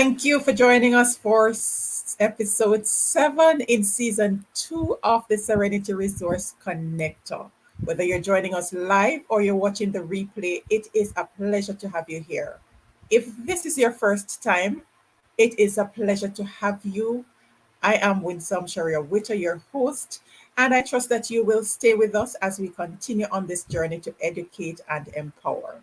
Thank you for joining us for episode 7 in season 2 of the Serenity Resource Connector. Whether you're joining us live or you're watching the replay, it is a pleasure to have you here. If this is your first time, it is a pleasure to have you. I am Winsome Sharia Witter, your host, and I trust that you will stay with us as we continue on this journey to educate and empower.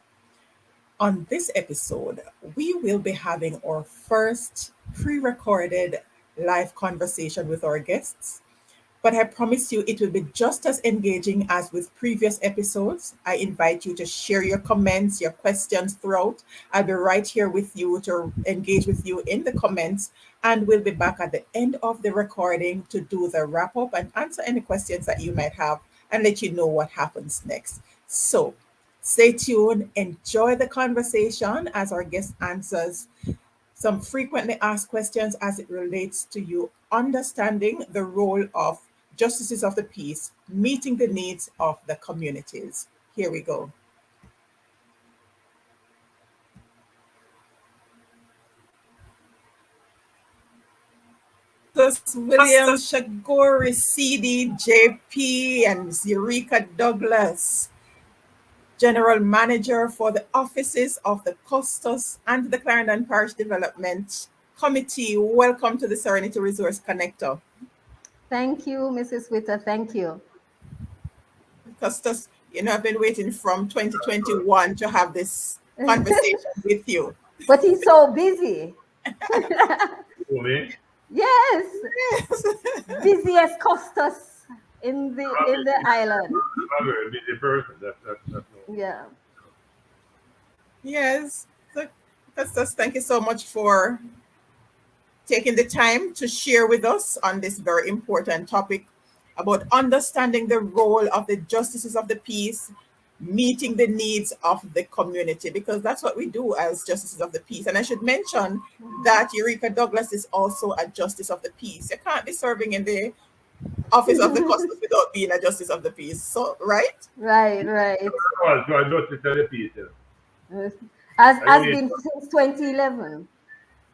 On this episode, we will be having our first pre recorded live conversation with our guests. But I promise you, it will be just as engaging as with previous episodes. I invite you to share your comments, your questions throughout. I'll be right here with you to engage with you in the comments. And we'll be back at the end of the recording to do the wrap up and answer any questions that you might have and let you know what happens next. So, stay tuned, enjoy the conversation as our guest answers some frequently asked questions as it relates to you understanding the role of justices of the peace, meeting the needs of the communities. Here we go. Custos William Shagoury CD, JP, and Eurica Douglas, General Manager for the offices of the Custos and the Clarendon Parish Development Committee. Welcome to the Serenity Resource Connector. Thank you, Mrs. Witter. Thank you. Custos, I've been waiting from 2021 to have this conversation with you. But he's so busy. Me? Yes. Yes. Busiest Custos in the island. I'm a very busy person. That's Yeah. Yes. So, Custos, thank you so much for taking the time to share with us on this very important topic about understanding the role of the justices of the peace, meeting the needs of the community, because that's what we do as justices of the peace. And I should mention that Eurica Douglas is also a justice of the peace. You can't be serving in the office of the Custos without being a justice of the peace. So, right? Right. so I just tell the people. Has been since 2011.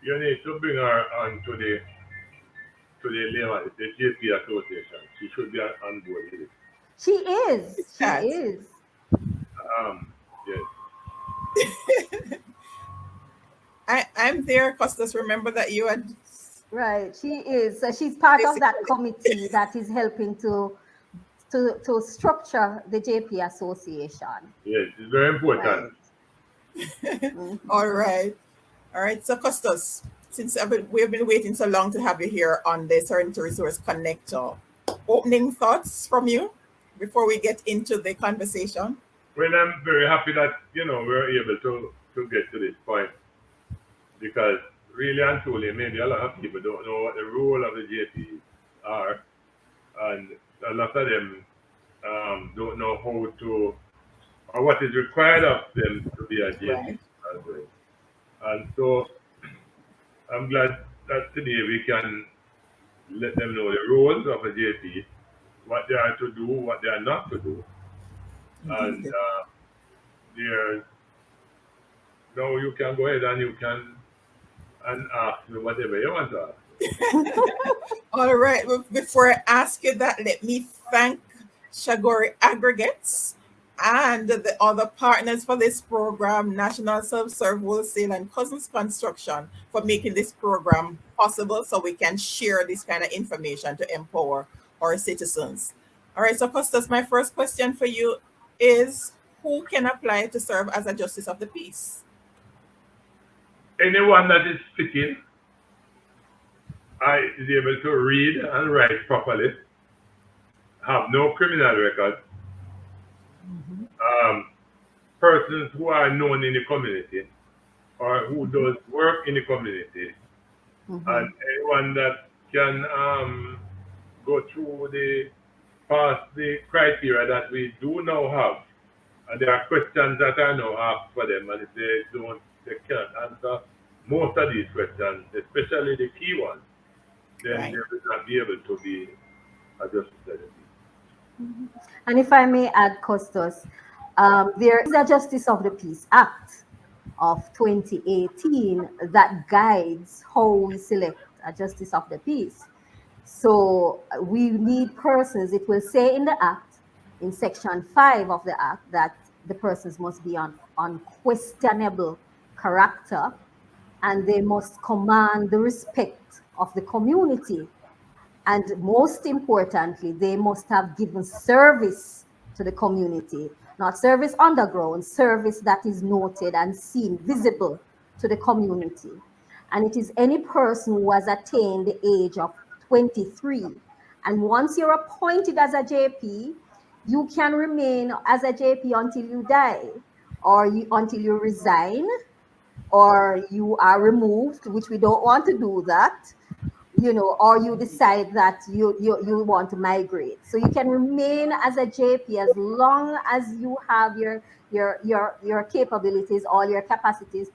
You need to bring her on to the layman, the JP Association. She should be on board with it. She is. Yes. I'm there, Custos. Remember that you had. Right, she is. So she's part of that committee that is helping to structure the JP Association. Yes, it's very important. Right. All right. So, Custos, since we've been waiting so long to have you here on the Serenity Resource Connector, opening thoughts from you before we get into the conversation? Well, I'm very happy that we're able to get to this point, because really and truly, maybe a lot of people don't know what the role of the JPs are, and a lot of them don't know how to, or what is required of them to be a JP. Right. As well. And so I'm glad that today we can let them know the roles of a JP, what they are to do, what they are not to do. And now you can go ahead and you can ask me whatever you want to ask. All right. Well, before I ask you that, let me thank Sha-Gore Aggregates and the other partners for this program, National Self-Serve Wholesale and Cousins Construction, for making this program possible so we can share this kind of information to empower our citizens. All right. So, Custos, my first question for you is, who can apply to serve as a justice of the peace? Anyone that is fitting, is able to read and write properly, have no criminal record, persons who are known in the community or who does work in the community, and anyone that can go through past the criteria that we do now have. And there are questions that are now asked for them, and if they can't answer most of these questions, especially the key ones, then Right. they will not be able to be a justice of the peace. And if I may add, Custos, there is a Justice of the Peace Act, of 2018 that guides how we select a justice of the peace. So we need persons, it will say in the act, in section 5 of the act, that the persons must be on unquestionable character, and they must command the respect of the community. And most importantly, they must have given service to the community, not service underground, service that is noted and seen, visible to the community. And it is any person who has attained the age of 23. And once you're appointed as a JP, you can remain as a JP until you die, or until you resign, or you are removed, which we don't want to do that, or you decide that you want to migrate. So you can remain as a JP as long as you have your capabilities, all your capacities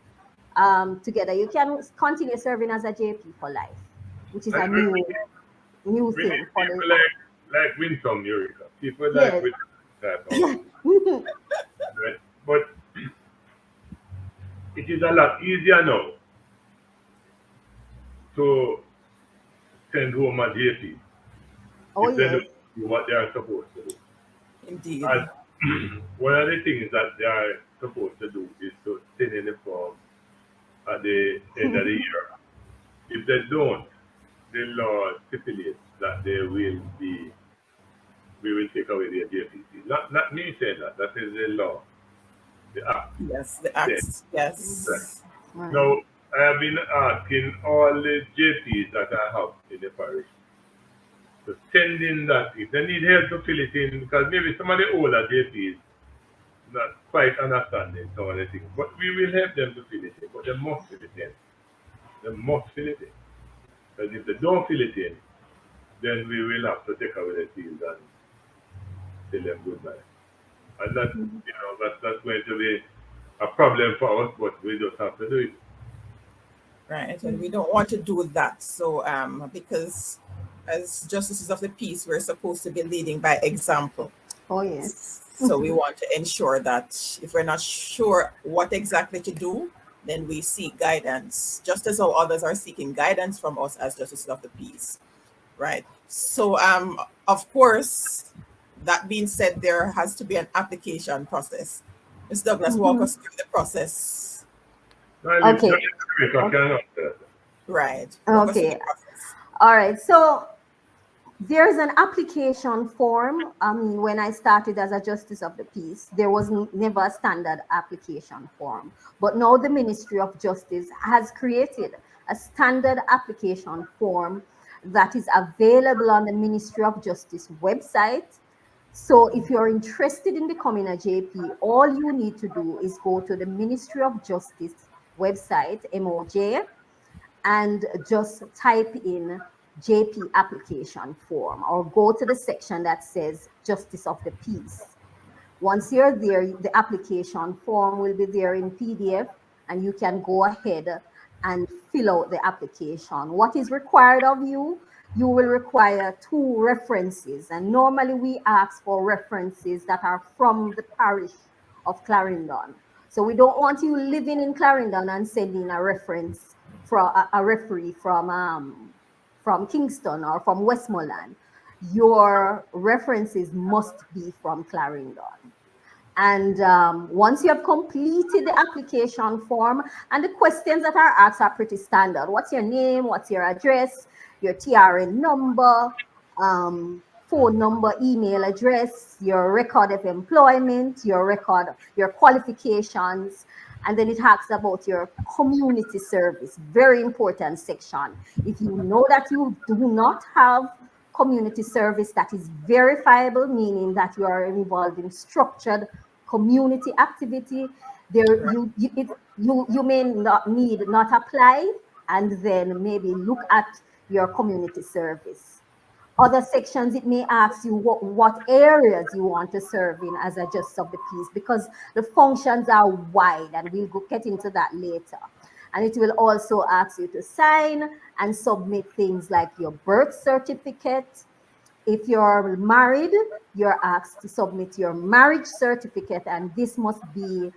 together. You can continue serving as a JP for life, which is a And we new we thing need for people the like Winsome, Eurica. People like yes. Winsome type of, right? But it is a lot easier now to send home a JP Oh if they yes. don't do what they are supposed to do. Indeed. And one of the things that they are supposed to do is to send in the form at the end of the year. If they don't, the law stipulates that we will take away their JPC. Not me saying that. That is the law, the act. Yes, the Said. acts. Right. Yes. Right. Now, I have been asking all the JPs that I have in the parish to send in that if they need help to fill it in, because maybe some of the older JPs not quite understanding some of the things. But we will help them to fill it in. But they must fill it in. They must fill it in. Because if they don't fill it in, then we will have to take away the field and tell them goodbye. And that, that's going to be a problem for us, but we just have to do it. Right. And we don't want to do that. So because as justices of the peace, we're supposed to be leading by example. Oh yes. So we want to ensure that if we're not sure what exactly to do, then we seek guidance, just as how others are seeking guidance from us as justices of the peace. Right. So of course, that being said, there has to be an application process. Ms. Douglas, walk us through the process. No, I live, Okay. I can answer that. Right. Walk us through the Okay. process. All right. So there's an application form. I mean, when I started as a justice of the peace, there was never a standard application form. But now the Ministry of Justice has created a standard application form that is available on the Ministry of Justice website. So if you're interested in becoming a JP, all you need to do is go to the Ministry of Justice website, MOJ, and just type in JP application form, or go to the section that says Justice of the Peace. Once you're there, the application form will be there in PDF, and you can go ahead and fill out the application. What is required of you? You will require 2 references, and normally we ask for references that are from the parish of Clarendon. So we don't want you living in Clarendon and sending a reference from a referee from Kingston or from Westmoreland. Your references must be from Clarendon. And once you have completed the application form, and the questions that are asked are pretty standard. What's your name? What's your address? Your TRN number, phone number, email address, your record of employment, your qualifications, and then it asks about your community service. Very important section. If you know that you do not have community service that is verifiable, meaning that you are involved in structured community activity, you may not apply, and then maybe look at your community service. Other sections, it may ask you what areas you want to serve in as a justice of the peace, because the functions are wide, and we'll get into that later. And it will also ask you to sign and submit things like your birth certificate. If you're married, you're asked to submit your marriage certificate, and this must be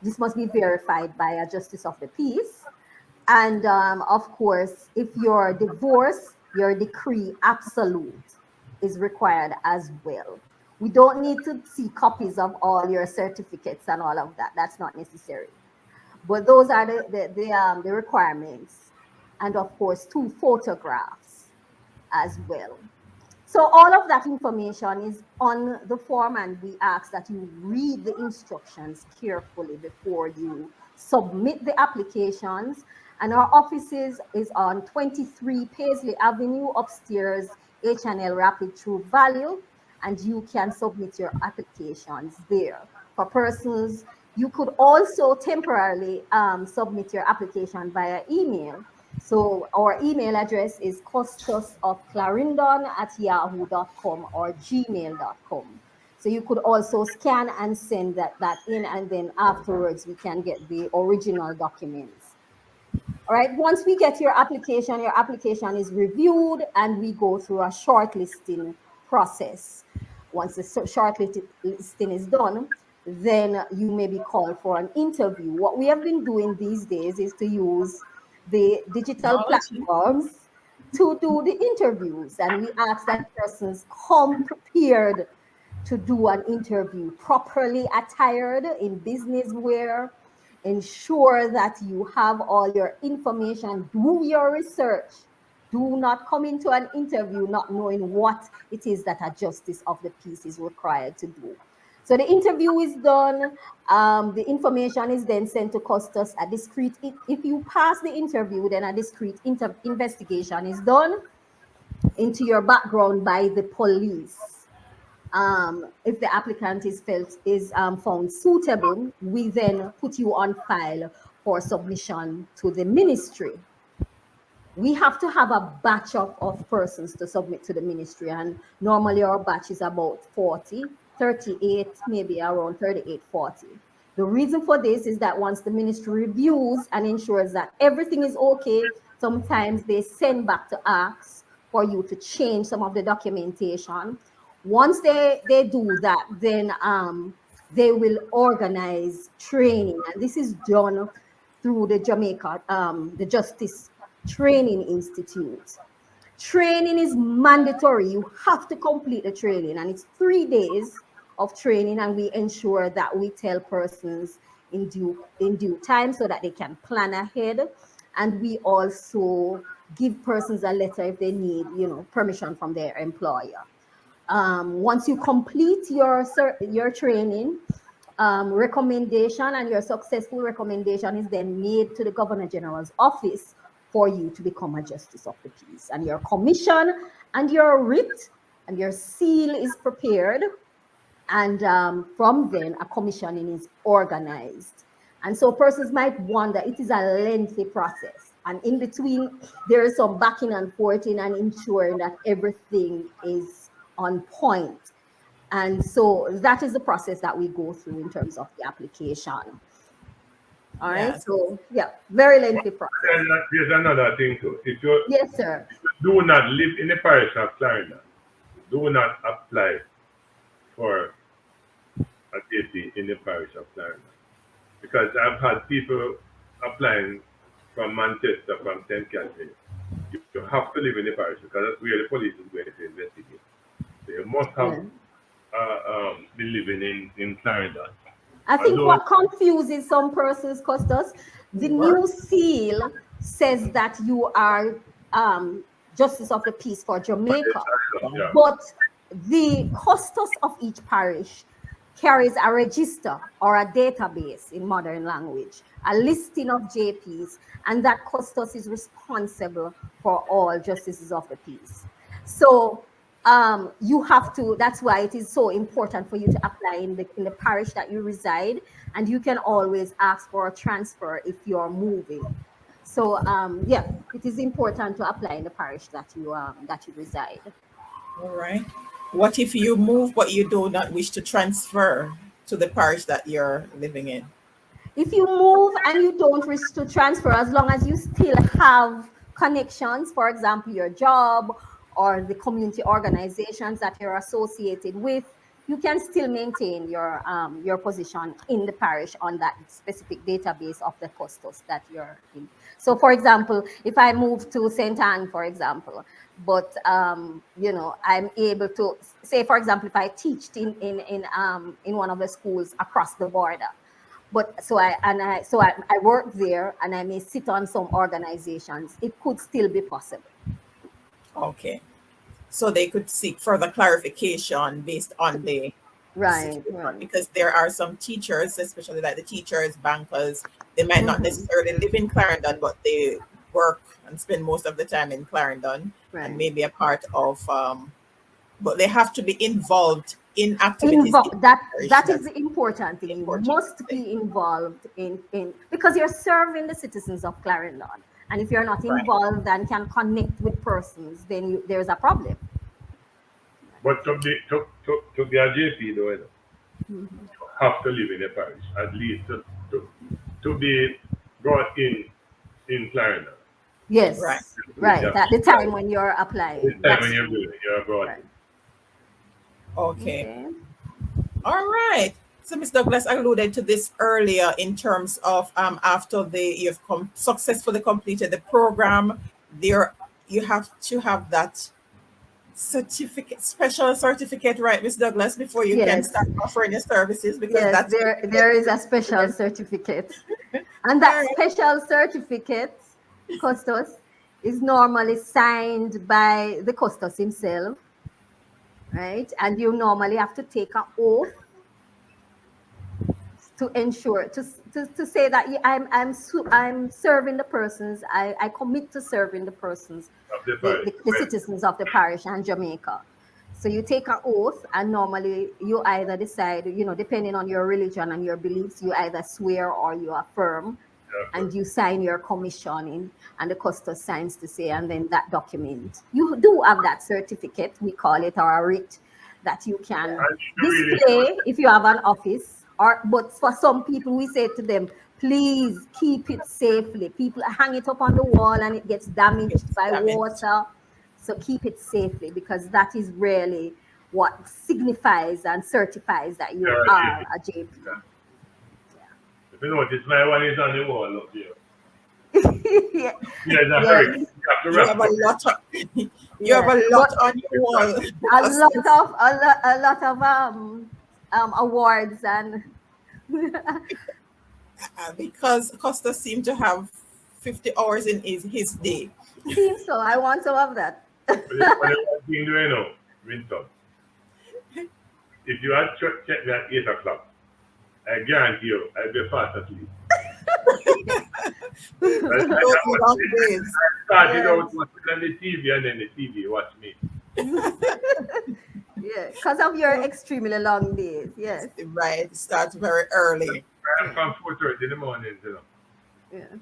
This must be verified by a justice of the peace. And of course, if you're divorced, your decree absolute is required as well. We don't need to see copies of all your certificates and all of that. That's not necessary. But those are the requirements. And of course, 2 photographs as well. So all of that information is on the form, and we ask that you read the instructions carefully before you submit the applications. And our offices is on 23 Paisley Avenue, upstairs, H&L Rapid True Value, and you can submit your applications there. For persons, you could also temporarily submit your application via email. So our email address is custosofclarendon@yahoo.com or gmail.com. So you could also scan and send that in, and then afterwards we can get the original documents. All right, once we get your application is reviewed and we go through a shortlisting process. Once the shortlisting is done, then you may be called for an interview. What we have been doing these days is to use the digital Technology. platforms to do the interviews, and we ask that persons come prepared to do an interview, properly attired in business wear. Ensure that you have all your information, do your research. Do not come into an interview not knowing what it is that a justice of the peace is required to do. So the interview is done. The information is then sent to Custos. A discreet, if you pass the interview, then a discreet investigation is done into your background by the police. If the applicant is found suitable, we then put you on file for submission to the ministry. We have to have a batch of persons to submit to the ministry, and normally our batch is about 40, 38, maybe around 38, 40. The reason for this is that once the ministry reviews and ensures that everything is okay, sometimes they send back to ask for you to change some of the documentation. Once they do that, then they will organize training, and this is done through the Jamaica, the Justice Training Institute. Training is mandatory. You have to complete the training, and it's 3 days of training, and we ensure that we tell persons in due time so that they can plan ahead. And we also give persons a letter if they need, permission from their employer. Once you complete your training, recommendation, and your successful recommendation is then made to the Governor General's office for you to become a justice of the peace. And your commission and your writ and your seal is prepared. And from then, a commissioning is organized. And so persons might wonder, it is a lengthy process. And in between, there is some backing and forthing and ensuring that everything is on point. And so that is the process that we go through in terms of the application. All right. Yes. So yeah, very lengthy process. There's another thing too. If you Yes, sir. do not live in the parish of Clarendon, do not apply for a JP in the parish of Clarendon. Because I've had people applying from Manchester, from St. Catherine. You have to live in the parish because that's where the police is going to investigate. So you must have be living in Clarendon. I think what confuses some persons, Custos, the new seal says that you are Justice of the Peace for Jamaica, but the Custos of each parish carries a register or a database in modern language, a listing of JPs, and that Custos is responsible for all Justices of the Peace. So you have to, that's why it is so important for you to apply in the parish that you reside, and you can always ask for a transfer if you're moving. So yeah, it is important to apply in the parish that you reside. All right. What if you move but you do not wish to transfer to the parish that you're living in? If you move and you don't wish to transfer, as long as you still have connections, for example, your job or the community organizations that you're associated with, you can still maintain your position in the parish on that specific database of the custos that you're in. So, for example, if I move to St. Anne, for example, but you know, I'm able to say, for example, if I teach in one of the schools across the border, but I work there and I may sit on some organizations, it could still be possible. Okay. So they could seek further clarification based on the Right, situation, right. because there are some teachers, especially like the teachers, bankers, they might not necessarily live in Clarendon, but they work and spend most of the time in Clarendon, and Right. maybe a part of, but they have to be involved in activities. That is the important thing. You important must thing. be involved in because you're serving the citizens of Clarendon. And if you're not Right. involved and can connect with persons, then there's a problem. But to be a JP though, you have to live in a parish, at least to be brought in Clarendon. Yes, Right. right. Yeah. At the time when you're applying. The time That's when true. you're brought Right. Okay. Okay. All right. So Ms. Douglas alluded to this earlier in terms of after you've successfully completed the program, there you have to have that certificate, special certificate, right, Ms. Douglas, before you can Yes. start offering your services, because Yes, that's there is a special certificate. And All that right. special certificate, Custos, is normally signed by the Custos himself, right? And you normally have to take an oath to ensure to say that I'm serving the persons. I commit to serving the persons, of the parish. the citizens of the parish and Jamaica. So you take an oath, and normally you either decide, you know, depending on your religion and your beliefs, you either swear or you affirm, and you sign your commissioning, and the custos signs to say, and then that document. You do have that certificate, we call it, or a writ, that you can display if you have an office. But for some people, we say to them, please keep it safely. People hang it up on the wall and it gets damaged by water. So keep it safely, because that is really what signifies and certifies that you are a JP. If you notice, my one is on the wall up here. Yeah. Yeah, that's correct. You have a lot of you have a lot on your wall. A lot of awards and because Costa seemed to have 50 hours in his day. seems so. I want some of that. If you had checked me at 8 o'clock, I guarantee you I'll be fast asleep. I started out watching on the TV, and then the TV watched me. Yeah, because of your extremely long days. Yes. Right. It starts very early. I'm from 4:30 in the morning, you know. Yeah.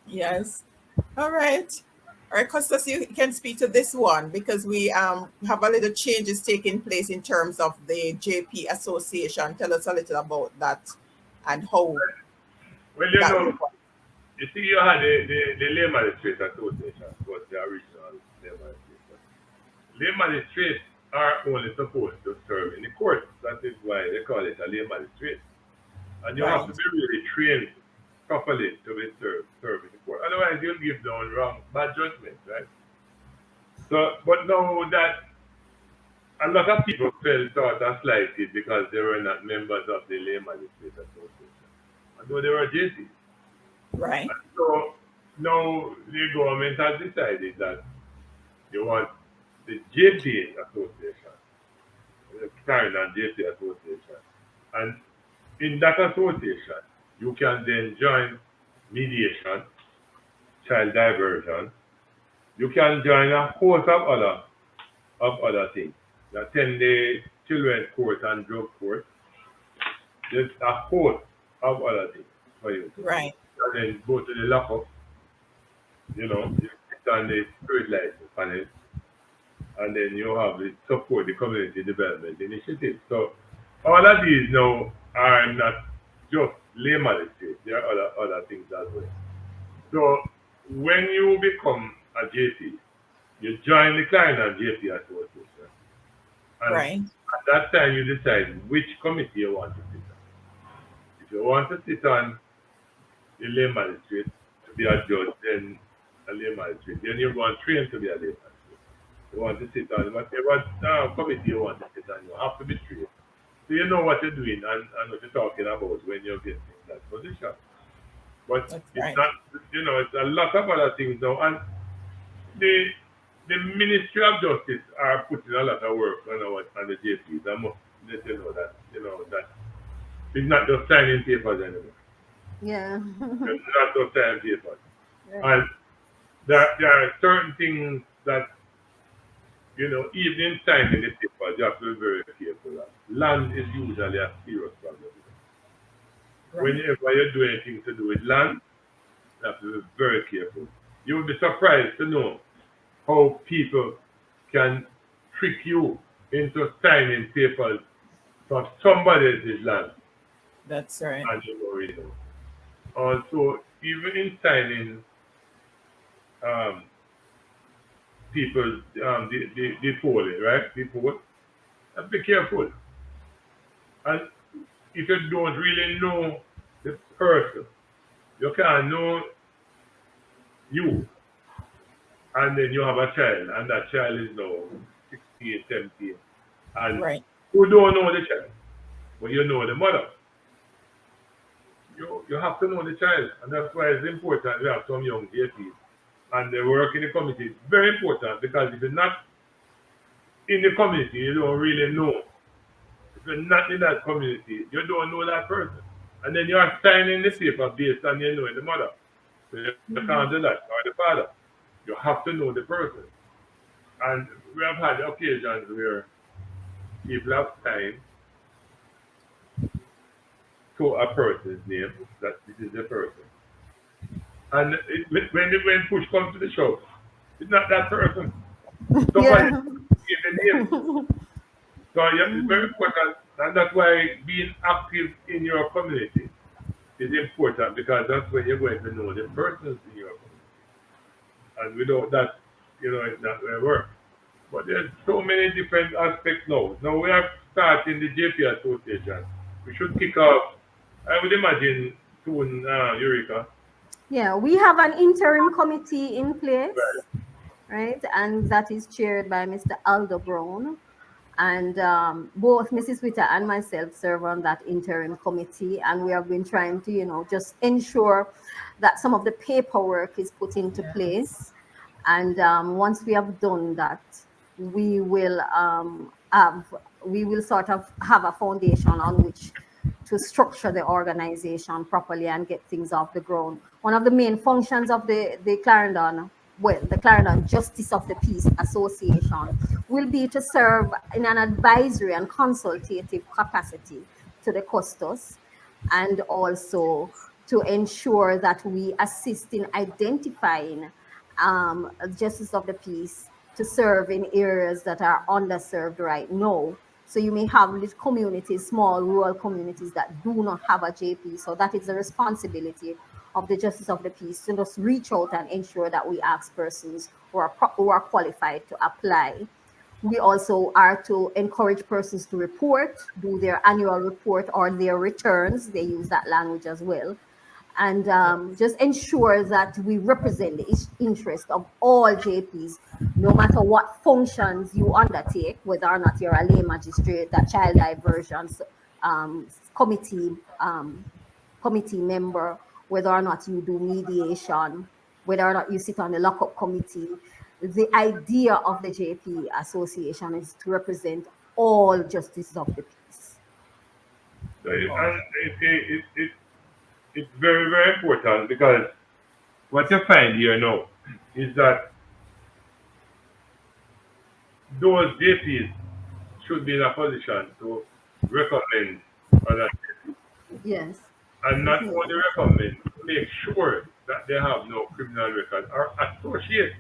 Yes. All right. All right, Custos, you can speak to this one, because we have a little changes taking place in terms of the JP Association. Tell us a little about that and how. Well, you know, you see, you had the Lay Magistrate Association was the original Lay Magistrate. Lay Magistrates are only supposed to serve in the court. That is why they call it a Lay Magistrate. And you have to be really trained properly to be served in the court. Otherwise, you'll give down bad judgment, right? So, but now that a lot of people felt sort of slighted because they were not members of the Lay Magistrate Association, although they were JCs. Right. And so now the government has decided that they want the JP Association, the Clarendon JP Association, and in that association, you can then join mediation, child diversion. You can join a host of other things. Attend the children's court and drug court. There's a host of other things for you. Right. And then go to the lockup. You know, you sit on the spirit license panel, and then you have the support the community development initiative. So all of these now are not just lay magistrates, there are other things as well. So when you become a JP, you join the Clarendon JP Association. And At that time, you decide which committee you want to sit on. If you want to sit on the lay magistrate to be a judge, then a lay magistrate. Then you go and train to be a lay magistrate. You want to sit on whatever committee you want to sit on, you have to be trained. So you know what you're doing and what you're talking about when you're getting in that position. But That's it's right. not, it's a lot of other things now. And the the Ministry of Justice are putting a lot of work on the JPs. I must let you know that it's not just signing papers anymore. Yeah. It's not just signing papers. Right. And there are certain things that, even in signing the papers, you have to be very careful of. Land is usually a serious problem. Right. Whenever you do anything to do with land, you have to be very careful. You will be surprised to know how people can trick you into signing papers from somebody else's land That's right. and you don't really know. Also, even in signing um, people's the polling, right? The poll, be careful. And if you don't really know the person, you can't know you, and then you have a child, and that child is now 16, 17, and Right. you don't know the child, but you know the mother. You have to know the child, and that's why it's important we have some young JPs and they work in the community. It's very important because if you're not in the community, you don't really know. If you're not in that community, you don't know that person. And then you are signing the paper based on you knowing the mother. So you can't do that, or the father. You have to know the person. And we have had occasions where people have signed to a person's name that this is the person. And when push comes to the shove, it's not that person. Somebody Yeah. give the name. So yeah, it's very important, and that's why being active in your community is important because that's when you're going to know the persons in your community. And without that, it's not going to work. But there's so many different aspects now. Now we are starting the JP Association. We should kick off, I would imagine, soon, Eurica. Yeah, we have an interim committee in place, right? And that is chaired by Mr. Aldo Brown. And both Mrs. Witter and myself serve on that interim committee. And we have been trying to, just ensure that some of the paperwork is put into place. And once we have done that, we will sort of have a foundation on which to structure the organization properly and get things off the ground. One of the main functions of the Clarendon Justice of the Peace Association will be to serve in an advisory and consultative capacity to the Custos, and also to ensure that we assist in identifying justice of the peace to serve in areas that are underserved right now. So you may have little communities, small rural communities that do not have a JP. So that is the responsibility of the Justice of the Peace to just reach out and ensure that we ask persons who are qualified to apply. We also are to encourage persons to do their annual report or their returns. They use that language as well. And just ensure that we represent the interest of all JPs, no matter what functions you undertake, whether or not you're a lay magistrate, a child diversions committee member, whether or not you do mediation, whether or not you sit on the lockup committee. The idea of the JP Association is to represent all justices of the peace. So it's very, very important because what you find here now is that those JPs should be in a position to recommend other JPs. Yes. And not Definitely. only recommend, make sure that they have no criminal record or associate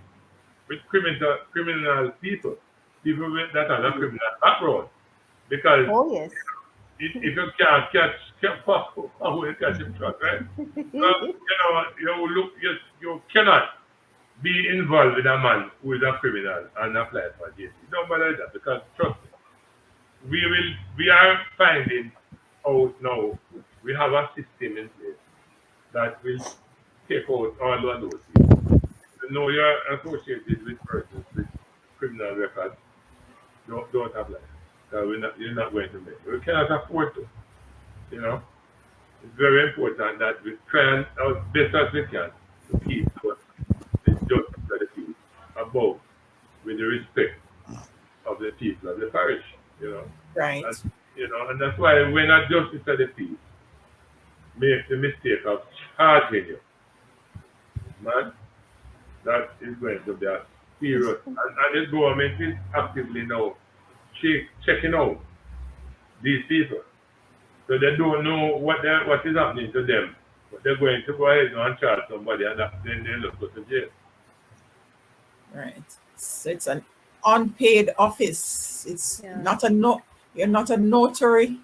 with criminal people that have a criminal background. Because Oh, yes. if you can't catch Paco, how will you catch him truck, right? You cannot be involved with a man who is a criminal and apply for JC. Don't bother with that because trust me, we are finding out now. We have a system in place that will take out all of those people. You know you're associated with persons with criminal records. Don't apply. So you're not going to make it. We cannot afford to. You know, it's very important that we try and as best as we can to keep what is justice of the peace above with the respect of the people of the parish. You know, Right. and and that's why when a justice of the peace makes the mistake of charging you, man, that is going to be a serious. And the government is actively now checking out these people. So they don't know what is happening to them. But they're going to go ahead and charge somebody and then they'll go to jail. Right. So it's an unpaid office. It's Yeah. not a no. You're not a notary.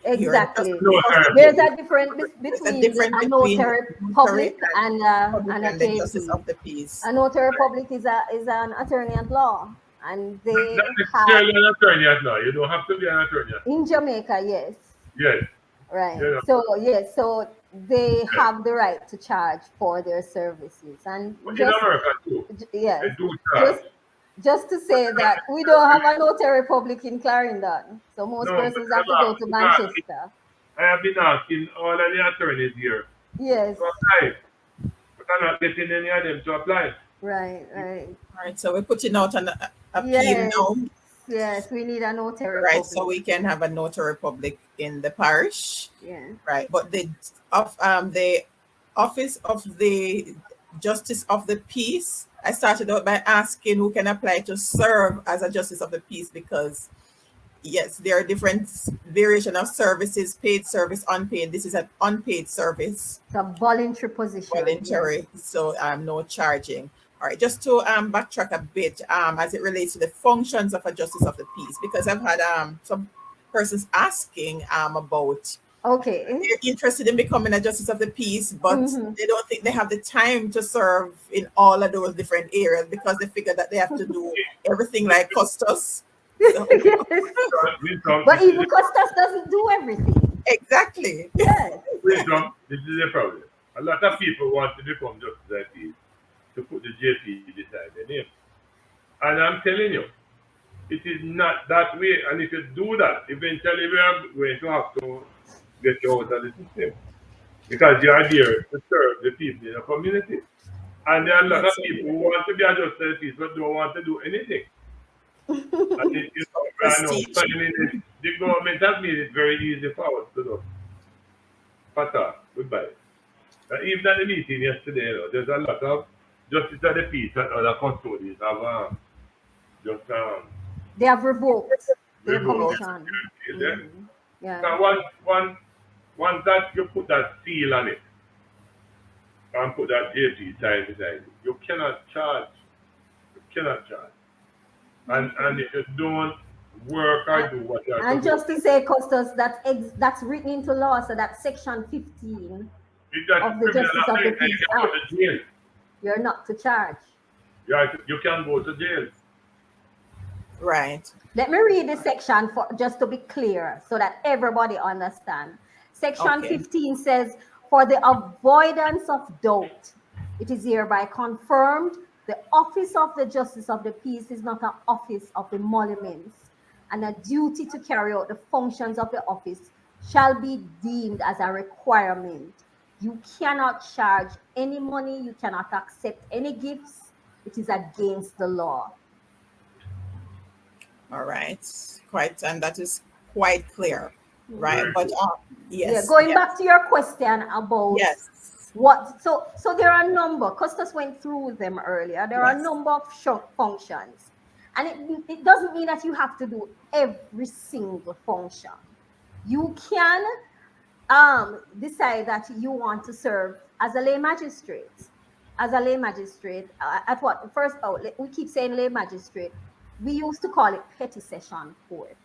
Exactly. No, There's a difference between difference a between notary notary public and and a and the justice KP. of the peace. A notary public is an attorney at law, and they not have necessarily an attorney at law. You don't have to be an attorney. in Jamaica, yes, Yes. right. Yeah. So yes, so they have the right to charge for their services, and But in just America too, yes, they do charge. just to say that we don't have a notary public in Clarendon, so most No, persons but have to go to Manchester. I have been asking all of the attorneys here Yes, to apply, but I'm not getting any of them to apply. right. All right. So we're putting out an appeal Yes, now. yes, we need a notary Right. public. So we can have a notary public in the parish. Yeah. Right. But the office of the justice of the peace, I started out by asking who can apply to serve as a justice of the peace, because yes, there are different variation of services: paid service, unpaid. This is an unpaid service, It's a voluntary position. voluntary, so no charging. All right, just to backtrack a bit as it relates to the functions of a justice of the peace, because I've had some persons asking about Okay. they're interested in becoming a justice of the peace, but Mhm. they don't think they have the time to serve in all of those different areas because they figure that they have to do everything like Custos. So, Yes. But even Custos doesn't do everything. exactly. Yes. Wisdom, this is the problem. A lot of people want to become justice of the peace to put the JP beside their name. And I'm telling you, it is not that way. And if you do that, eventually we are going to have to get you out of the system. Because you are there to serve the people in the community. And there are a lot of people who want to be a justice of the peace but don't want to do anything. And the government has made it very easy for us to do. Pata, goodbye. Even at the meeting yesterday, there's a lot of justice of the peace and other custodians have just They have revoked their revoked. commission. Yeah. Yeah. So once that you put that seal on it and put that JP sign beside it, you cannot charge. You cannot charge. And if you don't work or do what you're And just to say, Custos, that's written into law, so that section 15 of the Justice of the Peace you can go Act, to jail. you're not to charge. You can go to jail. Right. Let me read the section for just to be clear so that everybody understands. Section Okay. 15 says, for the avoidance of doubt, it is hereby confirmed the office of the Justice of the Peace is not an office of emoluments, and a duty to carry out the functions of the office shall be deemed as a requirement. You cannot charge any money, you cannot accept any gifts. It is against the law. All right. Quite, and that is quite clear. Right. Very But yes. Yeah, going yes, back to your question about yes. what, so there are a number, Custos went through them earlier. There are a Yes. number of functions, and it doesn't mean that you have to do every single function. You can decide that you want to serve as a lay magistrate. As a lay magistrate, at what first? Oh, we keep saying lay magistrate. We used to call it petty session court.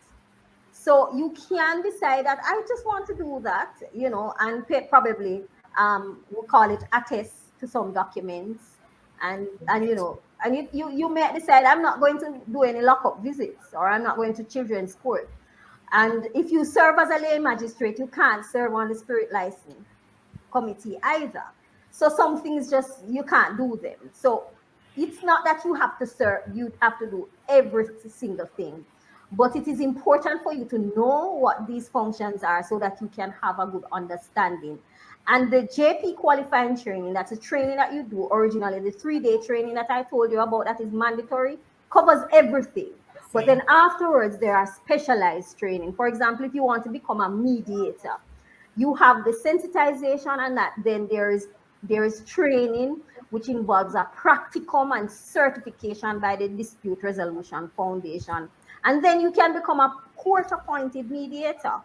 So you can decide that I just want to do that, and probably we'll call it attest to some documents, and And you may decide, I'm not going to do any lockup visits, or I'm not going to children's court. And if you serve as a lay magistrate, you can't serve on the spirit license committee either. So some things just, you can't do them. So it's not that you have to serve, you have to do every single thing. But it is important for you to know what these functions are so that you can have a good understanding. And the JP qualifying training, that's a training that you do originally, the 3-day training that I told you about that is mandatory, covers everything. But then afterwards, there are specialized training. For example, if you want to become a mediator, you have the sensitization, and that then there is training which involves a practicum and certification by the Dispute Resolution Foundation. And then you can become a court-appointed mediator.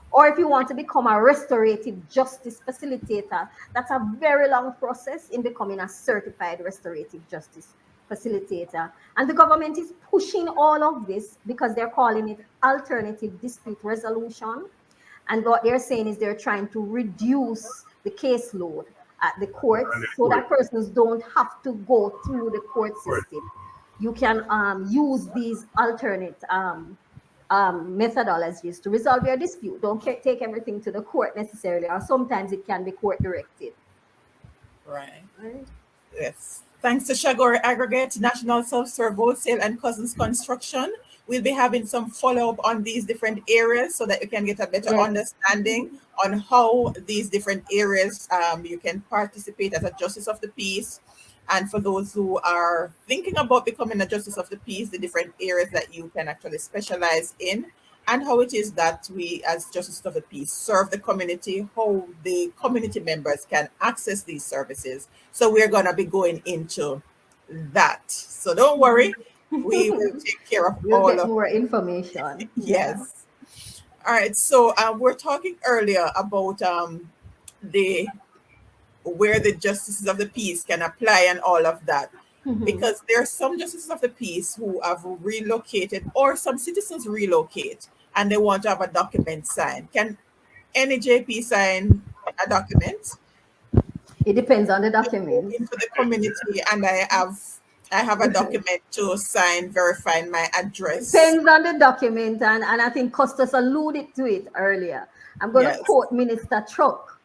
Or if you want to become a restorative justice facilitator, that's a very long process in becoming a certified restorative justice facilitator. And the government is pushing all of this because they're calling it alternative dispute resolution. And what they're saying is they're trying to reduce the caseload at the courts so that persons don't have to go through the court system. You can use these alternate methodologies to resolve your dispute. Don't take everything to the court necessarily, or sometimes it can be court directed. Right. Yes. Thanks to Sha-Gore Aggregates, National Self-Serve Wholesale, and Cousins Construction. We'll be having some follow-up on these different areas so that you can get a better understanding on how these different areas you can participate as a justice of the peace. And for those who are thinking about becoming a justice of the peace, the different areas that you can actually specialize in, and how it is that we as justice of the peace serve the community, how the community members can access these services. So we're going to be going into that. So don't worry, we will take care of You'll all get of more information. Yes. All right. So we're talking earlier about where the justices of the peace can apply and all of that. Because there are some justices of the peace who have relocated, or some citizens relocate and they want to have a document signed. Can any JP sign a document? It depends on the document. Into the community, and I have a document to sign verifying my address. Depends on the document, and I think Custos alluded to it earlier. I'm going to quote Minister Truck,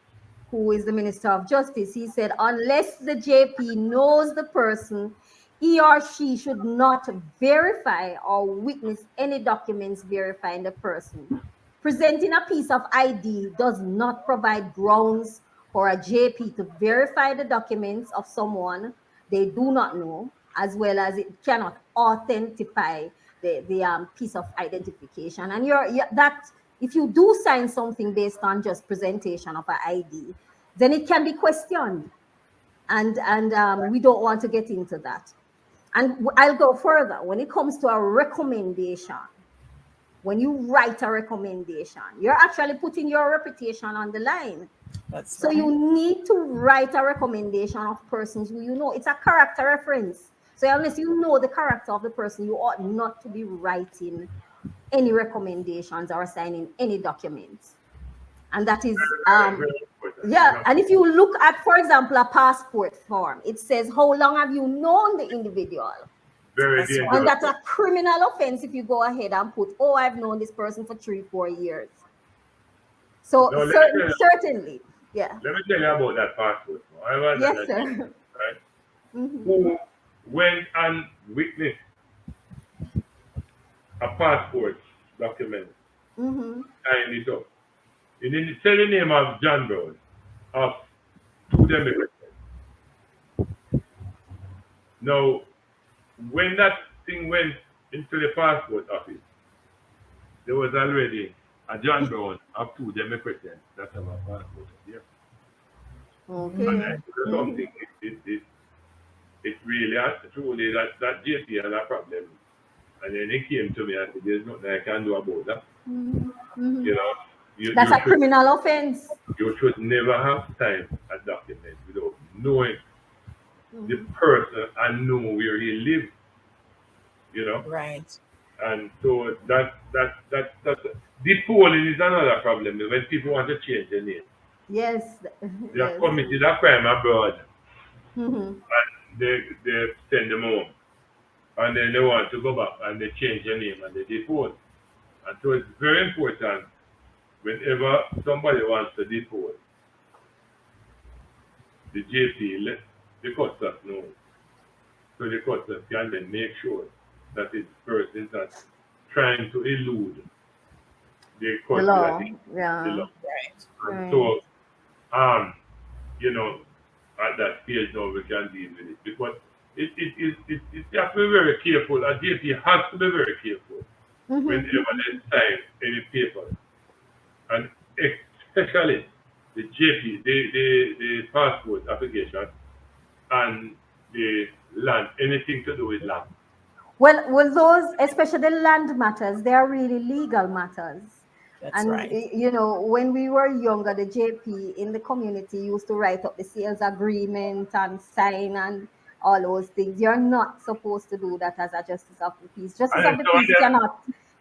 who is the Minister of Justice. He said, unless the JP knows the person, he or she should not verify or witness any documents verifying the person. Presenting a piece of ID does not provide grounds for a JP to verify the documents of someone they do not know, as well as it cannot authentify the piece of identification. And if you do sign something based on just presentation of an ID, then it can be questioned. And we don't want to get into that. And I'll go further. When it comes to a recommendation, when you write a recommendation, you're actually putting your reputation on the line. So you need to write a recommendation of persons who you know. It's a character reference. So unless you know the character of the person, you ought not to be writing any recommendations or signing any documents. And that is, and if you look at, for example, a passport form, it says, how long have you known the individual? And that's a criminal offense if you go ahead and put, oh, I've known this person for 3-4 years. So certainly, yeah. Let me tell you about that passport. Yes, sir. Right? Who went and witnessed a passport document, signed it up. He didn't say the name of John Brown of 2 Democrats. Now, when that thing went into the passport office, there was already a John Brown of 2 Democrats that have a passport here. Okay. And something, it really has to truly that JP had a problem. And then he came to me and said, there's nothing I can do about that. You know, that's a criminal offense. You should never have signed a document without knowing the person and know where he lives. You know? Right. And so that the polling is another problem when people want to change their name. Yes. They have committed a crime abroad. And they send them home. and then they want to go back and they change their name and they depose. And so it's very important whenever somebody wants to depose, the JP let the customers know. So the customers can then make sure that this person is not trying to elude the The custody that law. is the Yeah. law. Right. And Right. so you know, at that stage now we can deal with it. Because it you have to be very careful. A JP has to be very careful whenever they sign any paper. And especially the JP, the passport application and the land, anything to do with land. Well, those, especially the land matters, they are really legal matters. That's And right. when we were younger, the JP in the community used to write up the sales agreement and sign and all those things. You're not supposed to do that as a justice of the peace. Justice And of then the some of peace them,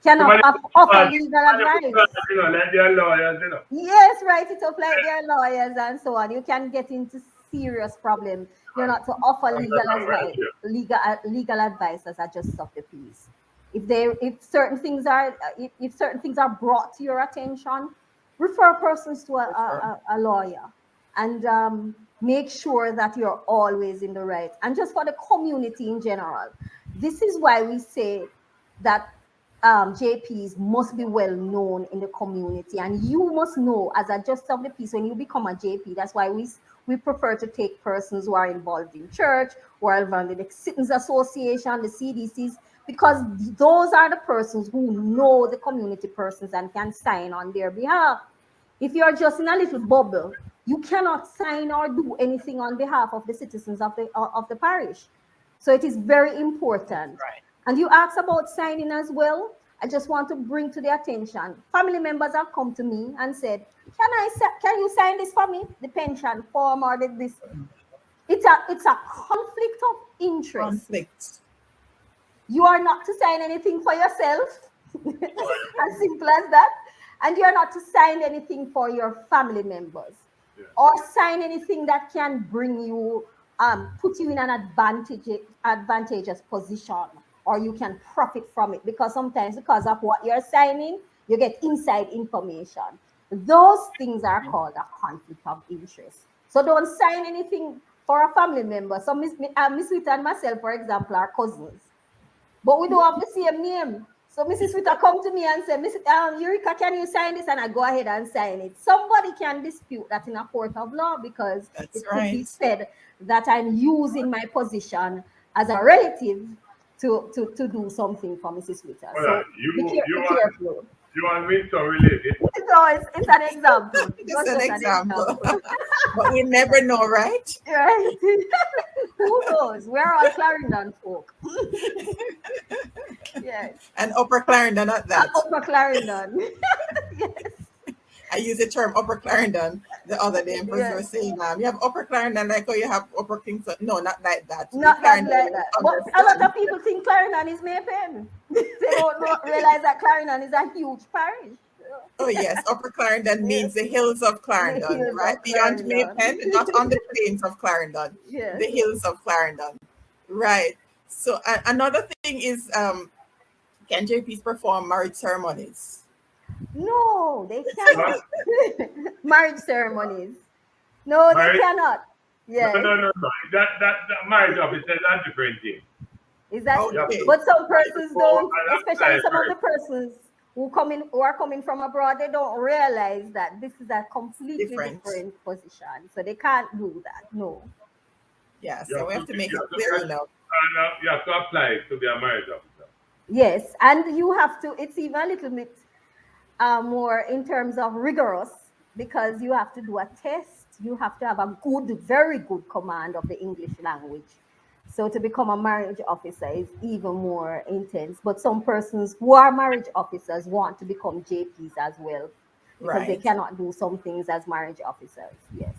cannot somebody offer legal put advice. like their lawyers, Yes, write it up like they're lawyers and so on. You can get into serious problems. You're not to offer And legal that's all right advice, here. legal advice as a justice of the peace. If certain things are if certain things are brought to your attention, refer persons to a lawyer, and make sure that you're always in the right. And just for the community in general, this is why we say that JPs must be well known in the community, and you must know as a justice of the peace when you become a JP. That's why we prefer to take persons who are involved in church, who are involved in the Citizens Association, the CDCs, because those are the persons who know the community persons and can sign on their behalf. If you're just in a little bubble, you cannot sign or do anything on behalf of the citizens of the parish. So it is very important. Right. And you asked about signing as well. I just want to bring to the attention. Family members have come to me and said, can you sign this for me? The pension form or this. It's a conflict of interest. Conflict. You are not to sign anything for yourself, as simple as that. And you're not to sign anything for your family members, or sign anything that can bring you, put you in an advantageous position, or you can profit from it. Because sometimes, because of what you're signing, you get inside information. Those things are called a conflict of interest. So don't sign anything for a family member. So Miss Rita and myself, for example, are cousins, but we don't have the same name. So Mrs. Rita come to me and say, Eurica, can you sign this? And I go ahead and sign it. Somebody can dispute that in a court of law, because That's it could be right. said that I'm using my position as a relative to do something for Mrs. Rita. Well, So be careful. you want me to relate it? So it's an example. Just an Just example. But we never know, right? Right? Who knows? We're all Clarendon folk. Yes. And Upper Clarendon at that. Upper Clarendon. Yes. I used the term Upper Clarendon the other day, and person was saying, you have Upper Clarendon like how you have Upper Kingston. No, not like that. Not that Clarendon like that. But a lot of people think Clarendon is Maypen. They don't realize that Clarendon is a huge parish. Oh yes, Upper Clarendon means the hills of Clarendon, hills right? of Beyond Clarendon. Maypen, not on the plains of Clarendon. Yes. The hills of Clarendon. Right. So another thing is, can JPs perform marriage ceremonies? No, they cannot. Marriage ceremonies. No, they cannot. Yes. No. That marriage officer is a different thing. Is that? Okay. But some persons don't, And especially some of the persons who are coming from abroad, they don't realize that this is a completely different position. So they can't do that. No. Yeah, so we have to make it clear enough. And you have to apply to be a marriage officer. Yes, and you have to, it's even a little bit more in terms of rigorous, because you have to do a test. You have to have a very good command of the English language. So to become a marriage officer is even more intense. But some persons who are marriage officers want to become JPs as well, because they cannot do some things as marriage officers. Yes.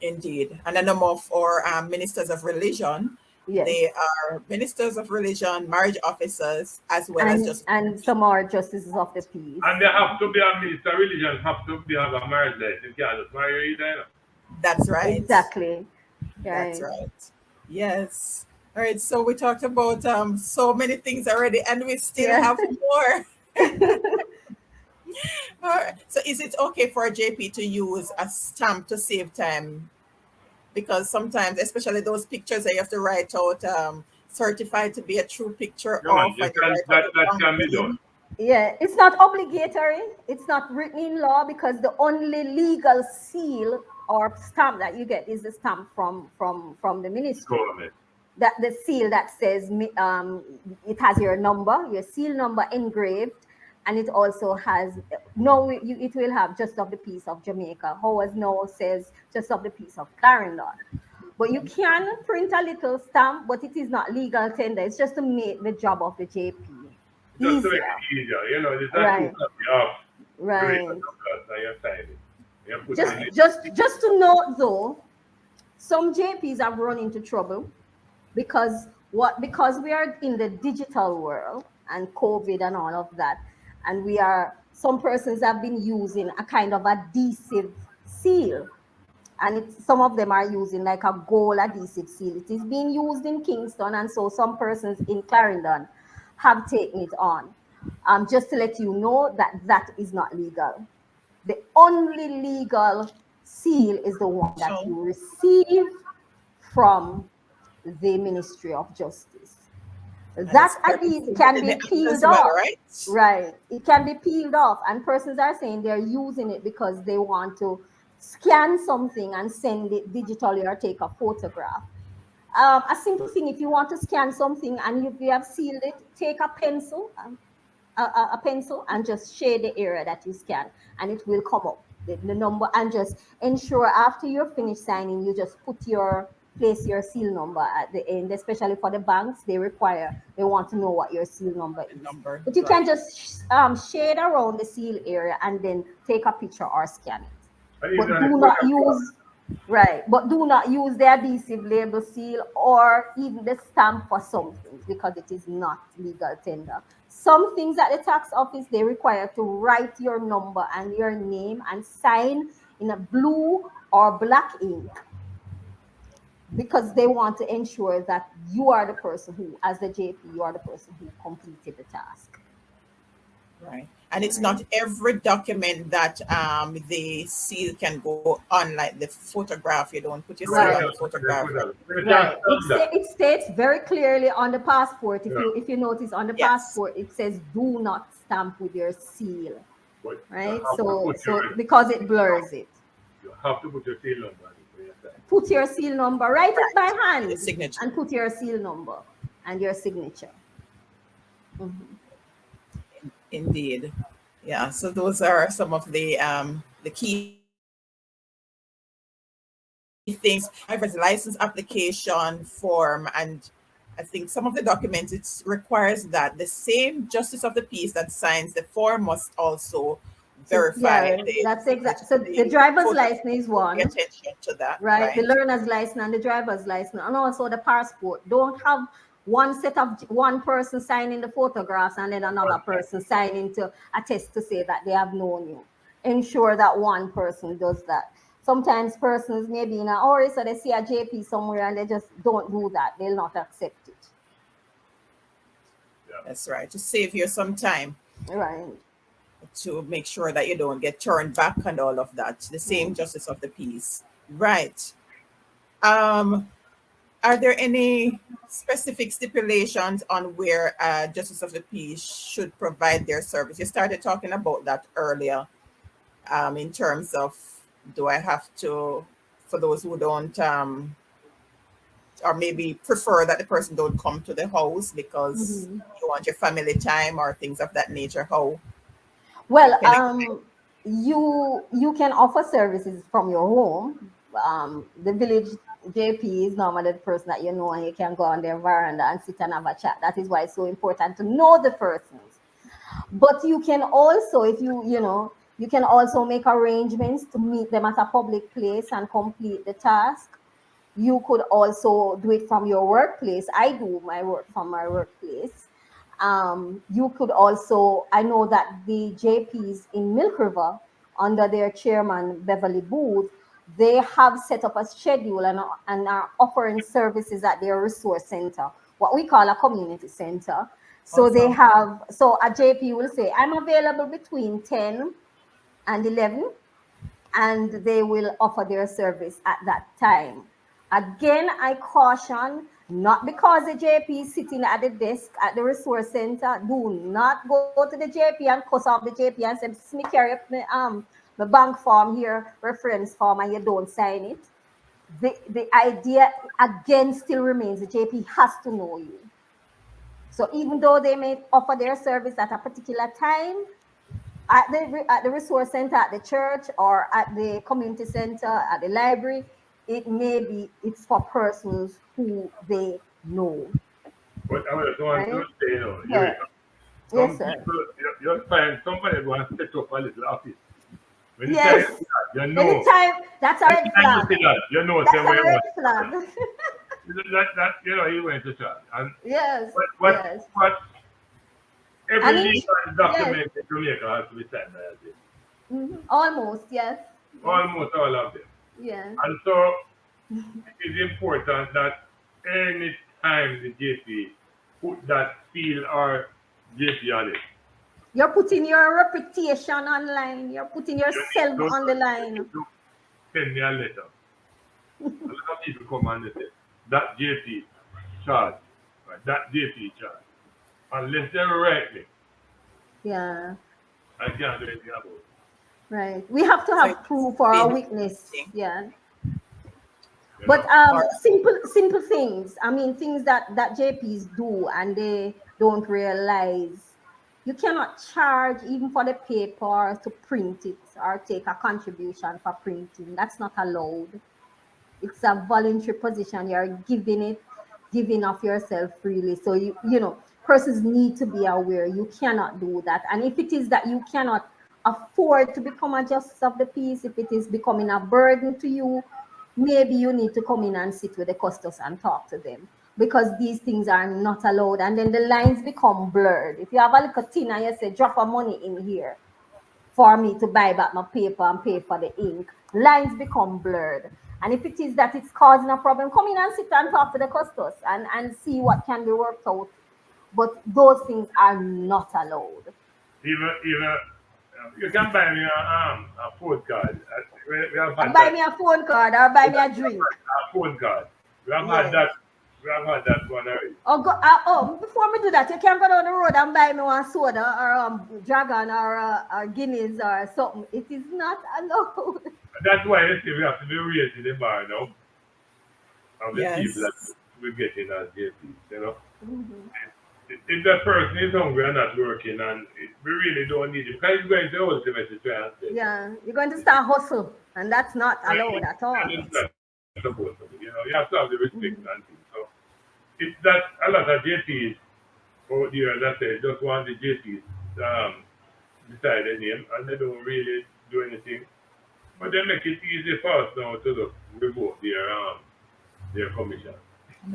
Indeed. And a number of our ministers of religion, they are ministers of religion, marriage officers, as well as just... And some are justices of the peace. And they have to be a minister of religion, have to have a marriage license. You can't just marry either. That's right. Exactly. That's right. Yes. All right, so we talked about so many things already, and we still Yeah. have more. All right. So is it okay for a JP to use a stamp to save time? Because sometimes, especially those pictures that you have to write out, certified to be a true picture Yeah, man, of, you and you can write out that the that wrong can be done. thing. Yeah, it's not obligatory. It's not written in law because the only legal seal or stamp that you get is the stamp from the ministry. Government. That the seal that says it has your seal number engraved, and it also has no. It will have just of the peace of Jamaica. Howard now says just of the peace of Clarendon. But you can print a little stamp, but it is not legal tender. It's just to make the job of the JP Just to make easier. it easier, it's not too Right, copy of Eurica right. Douglas and you sign it. You put it Just in it. just just to note though, some JPs have run into trouble because we are in the digital world and COVID and all of that, and some persons have been using a kind of adhesive seal, and some of them are using like a gold adhesive seal. It is being used in Kingston, and so some persons in Clarendon have taken it on. Just to let you know that that is not legal. The only legal seal is the one that So you receive from the Ministry of Justice. and That it's adhesive purchased can in be the act peeled as well, off. right? Right. It can be peeled off. And persons are saying they're using it because they want to scan something and send it digitally or take a photograph. A simple thing, if you want to scan something and you have sealed it, take a pencil, a pencil, and just shade the area that you scan, and it will come up the number. And just ensure after you're finished signing, you just place your seal number at the end. Especially for the banks, they want to know what your seal number The is. number, But you can right? just shade around the seal area and then take a picture or scan it. And even But on the do not photograph. use Right, but do not use the adhesive label seal or even the stamp for some things because it is not legal tender. Some things at the tax office they require to write your number and your name and sign in a blue or black ink because they want to ensure that you are the person who, as the JP, you are the person who completed the task. Right. And it's Right. not every document that the seal can go on, like the photograph. You don't put your seal No, on you the Right. can't put on the photograph, right? photograph. You can't Right. stamp that. It states very clearly on the passport. Yeah. If you notice on the Yes. passport, it says do not stamp with your seal. But you Right. have to put So your because it blurs it. you have to put your seal number on it when you sign. Put your seal number. Write it by Right. The hand signature. and put your seal number and your signature. Mhm. Indeed. Yeah. So those are some of the key things. Driver's license application form, and I think some of the documents it requires that the same justice of the peace that signs the form must also verify Yeah, the that's exact. signature. So the The driver's photograph, license is will pay one. attention to that, Right? The right? learner's license and the driver's license, and also the passport. Don't have one person signing the photographs and then another person signing to attest to say that they have known you. Ensure that one person does that. Sometimes persons maybe in a hurry, so they see a JP somewhere and they just don't do that. They'll not accept it. Yeah. That's right. To save you some time, Right. to make sure that you don't get turned back and all of that. The same Mm. justice of the peace. Right. Um, are there any specific stipulations on where justice of the peace should provide their service? You started talking about that earlier, in terms of, do I have to, for those who don't, or maybe prefer that the person don't come to the house because Mhm. you want your family time or things of that nature, how Well, can I? you can offer services from your home. The village JP is normally the person that you know, and you can go on their veranda and sit and have a chat. That is why it's so important to know the persons. But you can also, if you can also make arrangements to meet them at a public place and complete the task. You could also do it from your workplace. I do my work from my workplace. You could also, I know that the JPs in Milk River, under their chairman Beverly Booth, they have set up a schedule and are offering services at their resource center, what we call a community center. So they Awesome. have, so a JP will say, I'm available between 10 and 11, and they will offer their service at that time. Again, I caution, not because the JP is sitting at the desk at the resource center, do not go to the JP and cuss off the JP and say, "Me carry up my bank form here, reference form, and you don't sign it." The idea again still remains the JP has to know you. So even though they may offer their service at a particular time, at the resource center, at the church, or at the community center, at the library, it may be it's for persons who they know. But I was going to Right? say, Yeah. Eurica, Yes, some sir. people, you'll find somebody going to set up a little office. When you say Yes. that, you know, Anytime, that's a red anytime you flag. see that, you know, That's same way a you red want. flag. You went to church. And Yes. what, Yes. what every And legal yes. document in Jamaica has to be signed by a judge. Almost. Yes. Yes. Almost all of them. Yes. And so it is important that any time the JP put that seal or JP on it, You're putting your reputation online. You're putting yourself don't, on the line. don't send me a letter. A lot of people come and they say, that JP charge, right? That JP charge. Unless they write me, Yeah. I can't do anything about it. Right. We have to So have it's proof or a been witness. thing. Yeah. You But know? simple things. I mean, things that JPs do and they don't realize. You cannot charge even for the paper to print it or take a contribution for printing. That's not allowed. It's a voluntary position. You're giving of yourself freely. So persons need to be aware. You cannot do that. And if it is that you cannot afford to become a justice of the peace, if it is becoming a burden to you, maybe you need to come in and sit with the custos and talk to them, because these things are not allowed. And then the lines become blurred. If you have a little tin and you say, drop a money in here for me to buy back my paper and pay for the ink, lines become blurred. And if it is that it's causing a problem, come in and sit and talk to the custos and see what can be worked out. But those things are not allowed. Even you can buy me a phone card. We have had Buy that. me a phone card or buy me a drink. A phone card. We have Yes. had that. We have had that one already. Before me do that, you can go down the road and buy me one soda or dragon or Guinness or something. It is not allowed. That's why you see we have to be raising the bar now of the people that Yes. we get in as JPs, you know. Mhm. If that person is hungry and not working and we really don't need him, because he's going to the ultimate to try and say. Yeah, you're going to start hustle, and that's not allowed at all. And it's not supposed to be, you know. You have to have the respect and things. So it's that a lot of JPs out there that say just want the JPs beside their name and they don't really do anything. But they make it easy for us now to just revoke their commission.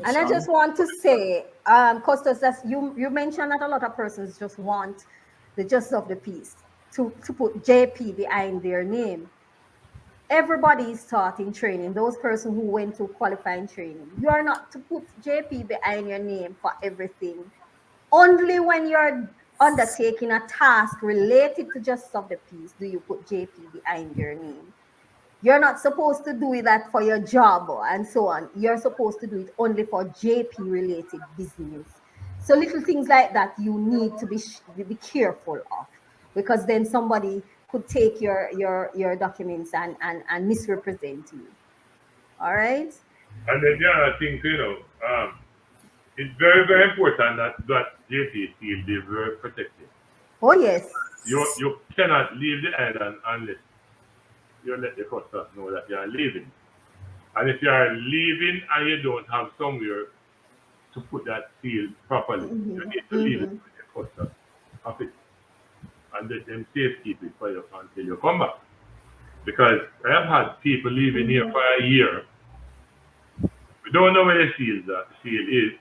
And I just want to say, Custos, that you mentioned that a lot of persons just want the justice of the peace to put JP behind their name. Everybody is taught in training, those persons who went to qualifying training. You are not to put JP behind your name for everything. Only when you're undertaking a task related to justice of the peace do you put JP behind your name. You're not supposed to do that for your job and so on. You're supposed to do it only for JP related business. So little things like that you need to be careful of, because then somebody could take your documents and misrepresent you. All right. And then the other thing, it's very, very important that JP seal be very protected. Oh yes. You cannot leave the island unless you let the customers know that you are leaving. And if you are leaving and you don't have somewhere to put that seal properly, you need to leave it with the customers office and let them safekeep it for you until you come back. Because I have had people living here for a year. We don't know where the seal is.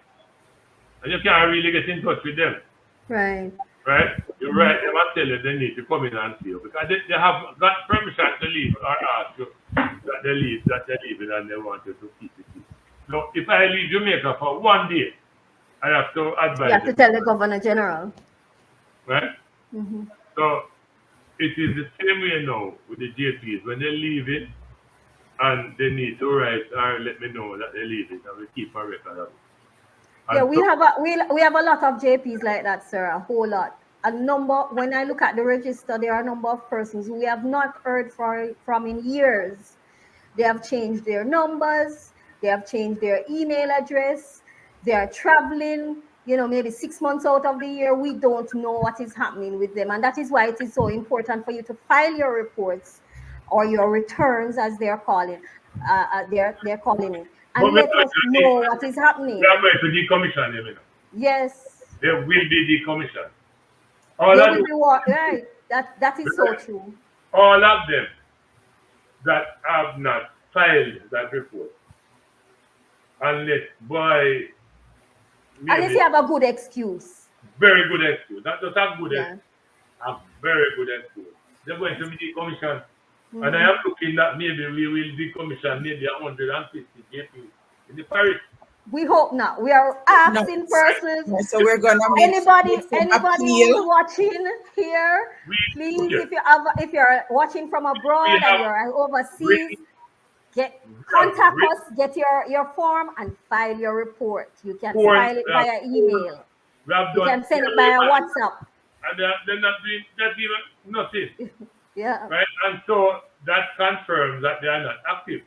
And you can't really get in touch with them. Right. Right? You write them and tell them they need to come in and see you. Because they have got permission to leave or ask you that they leave it and they wanted to keep it. So if I leave Jamaica for 1 day, I have to advise You have to them, tell the Governor General. right? Mm-hmm. So it is the same way now with the JPs. When they leave it, and they need to write or let me know that they leave it, and we keep a record of it. Yeah, And we so, have a lot of JPs like that, sir. A whole lot. A number. When I look at the register, there are a number of persons we have not heard from in years. They have changed their numbers. They have changed their email address. They are traveling. Maybe 6 months out of the year. We don't know what is happening with them, and that is why it is so important for you to file your reports or your returns, as they're calling. They're calling it, but and let us know what is we are happening. going to decommission them, Yes, They will be decommissioned. All they of will be right. That is so true. all of them that have not filed that report, unless by Unless maybe you have a good excuse. very good excuse, not just a good Yeah. excuse, a very good excuse. They're going to be decommissioned. Mm-hmm. And I am looking that maybe we will decommission maybe 150 JPs in the parish. We hope not. We are asking persons. No, so we're gonna Anybody some who is appeal. watching here, please, Okay. if you're watching from abroad and you're overseas, contact us, get your form and file your report. You can file it via email. You can send it via WhatsApp. And they're not doing that even nothing. Yeah. Right? And so that confirms that they are not active.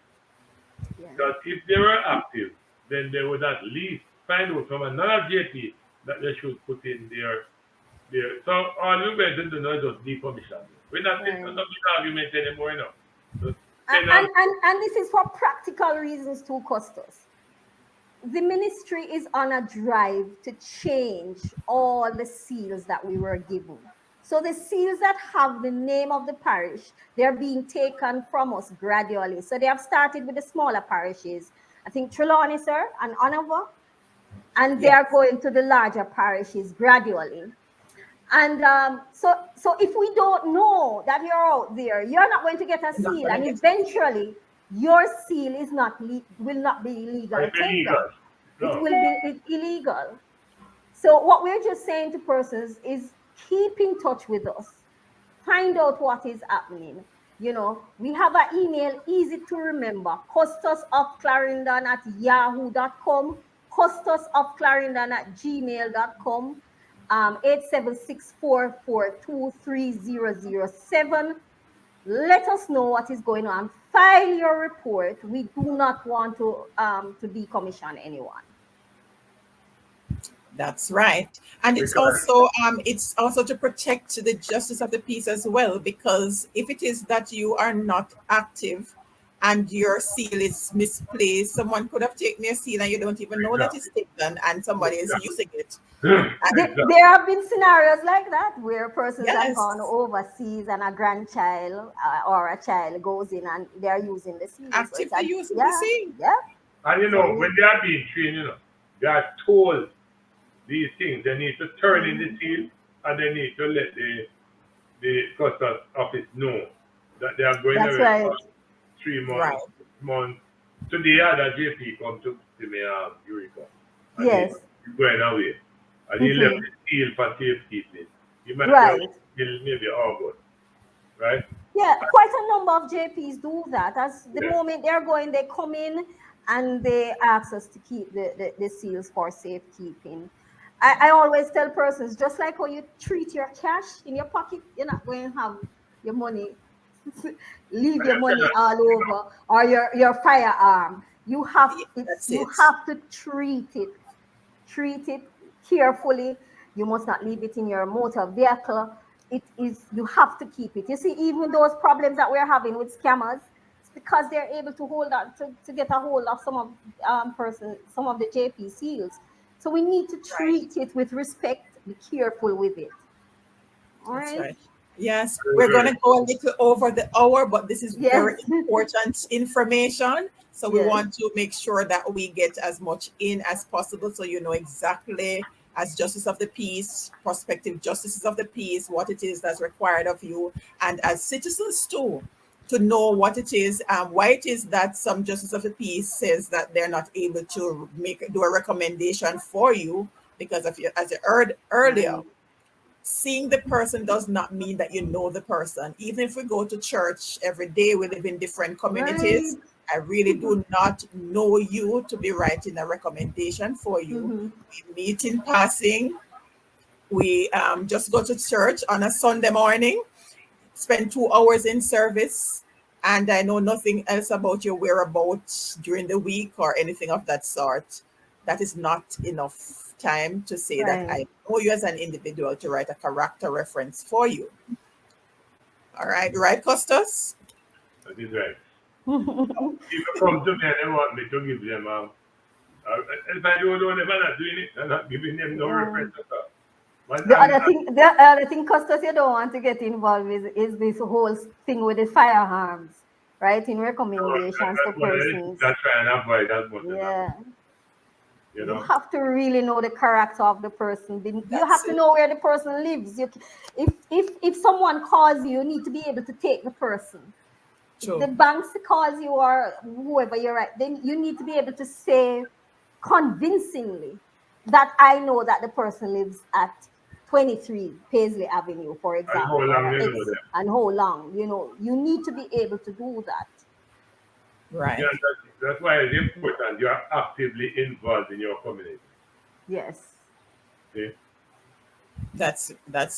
Yeah. Because if they were active, then they would at least find out from another JP that they should put in their. So all we're going to do now is just decommission. We're not taking up this argument anymore now. So, and this is for practical reasons too, Custos. The ministry is on a drive to change all the seals that we were given. So the seals that have the name of the parish, they're being taken from us gradually. So they have started with the smaller parishes. I think Trelawney, sir, and Hanover. And they are going to the larger parishes gradually. And so if we don't know that you're out there, you're not going to get a seal. And eventually, your seal will not be legal. illegal. No. It will be illegal. So what we're just saying to persons is keep in touch with us. Find out what is happening. We have an email, easy to remember, custosofclarendon@yahoo.com, custosofclarendon@gmail.com, 876-442-3007. Let us know what is going on. File your report. We do not want to decommission anyone. That's right. And it's also to protect the justice of the peace as well, because if it is that you are not active and your seal is misplaced, someone could have taken your seal and you don't even know that it's taken and somebody is using it. There have been scenarios like that where persons have gone overseas and a grandchild or a child goes in and they're using the seal. Actively using the seal. Yeah. And when they are being trained, they are told these things. They need to turn in the seal and they need to let the customs office know that they are going away for 3 months, 6 months. Today, the JP come to me, Eurica. Yes. He's going away. And he left the seal for safekeeping. He might be till maybe August. Right? Yeah, quite a number of JPs do that. As the moment they're going, they come in and they ask us to keep the seals for safekeeping. I always tell persons, just like how you treat your cash in your pocket, you're not going to have your money, leave your money all over, or your firearm. You have to treat it carefully. You must not leave it in your motor vehicle. You have to keep it. You see, even those problems that we're having with scammers, it's because they're able to hold on to get a hold of some of the JP seals. So we need to treat it with respect, be careful with it. All right. Yes, we're going to go a little over the hour, but this is very important information. So we want to make sure that we get as much in as possible so you know exactly, as Justice of the Peace, prospective Justices of the Peace, what it is that's required of you, and as citizens too, to know what it is, why it is that some justice of the peace says that they're not able to do a recommendation for you because of your, as you heard earlier, Right. seeing the person does not mean that you know the person. Even if we go to church every day, we live in different Right. communities. I really do not know you to be writing a recommendation for you. Mm-hmm. We meet in passing. We just go to church on a Sunday morning, spend 2 hours in service, and I know nothing else about your whereabouts during the week or anything of that sort. That is not enough time to say that Right. I know you as an individual to write a character reference for you. All right, right, Custos? That is right. People come to me and they want me to give them if I don't know them, I'm not doing it. I'm not giving them no Yeah. reference at all. But The other thing, Custos, you don't want to get involved is this whole thing with the firearms, right? In recommendations to that's what persons. I try and avoid as much as I Yeah. can. You You know, have to really know the character of the person. You have That's to it. know where the person lives. If someone calls you, you need to be able to take the person. If the True. banks calls you or whoever you're at, then you need to be able to say convincingly that I know that the person lives at 23 Paisley Avenue, for and how example, long or you know X, them. and how long. You need to be able to do that. Yeah, Right. that's why it's important. You are actively involved in your community. Yes. See? That's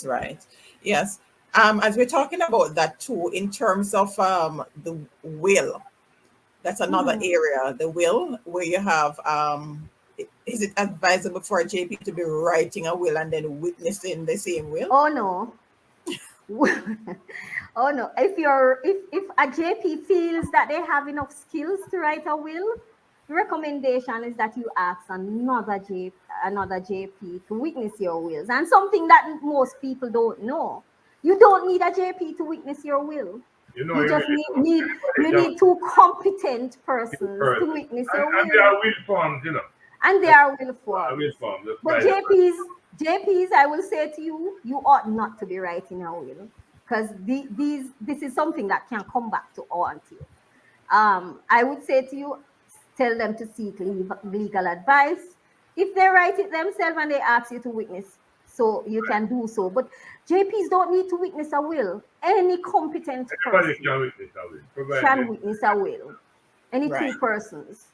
right. Yes. As we're talking about that too, in terms of the will, that's another Mhm. area, the will, where you have is it advisable for a JP to be writing a will and then witnessing the same will? Oh no. Oh no. If a JP feels that they have enough skills to write a will, the recommendation is that you ask another JP to witness your wills. And something that most people don't know. You don't need a JP to witness your will. You know, You you just really don't. you Everybody need two competent just persons to person. witness your And there will. are will forms, you know. And they There are will are will forms. forms. That's But why the person. JPs, I will say to you, you ought not to be writing a will because this is something that can come back to haunt you. I would say to you, tell them to seek legal advice. If they write it themselves and they ask you to witness, so you can do so. But JPs don't need to witness a will. Any competent Everybody person can witness that will. can Provided. witness a will. Any two Right. persons.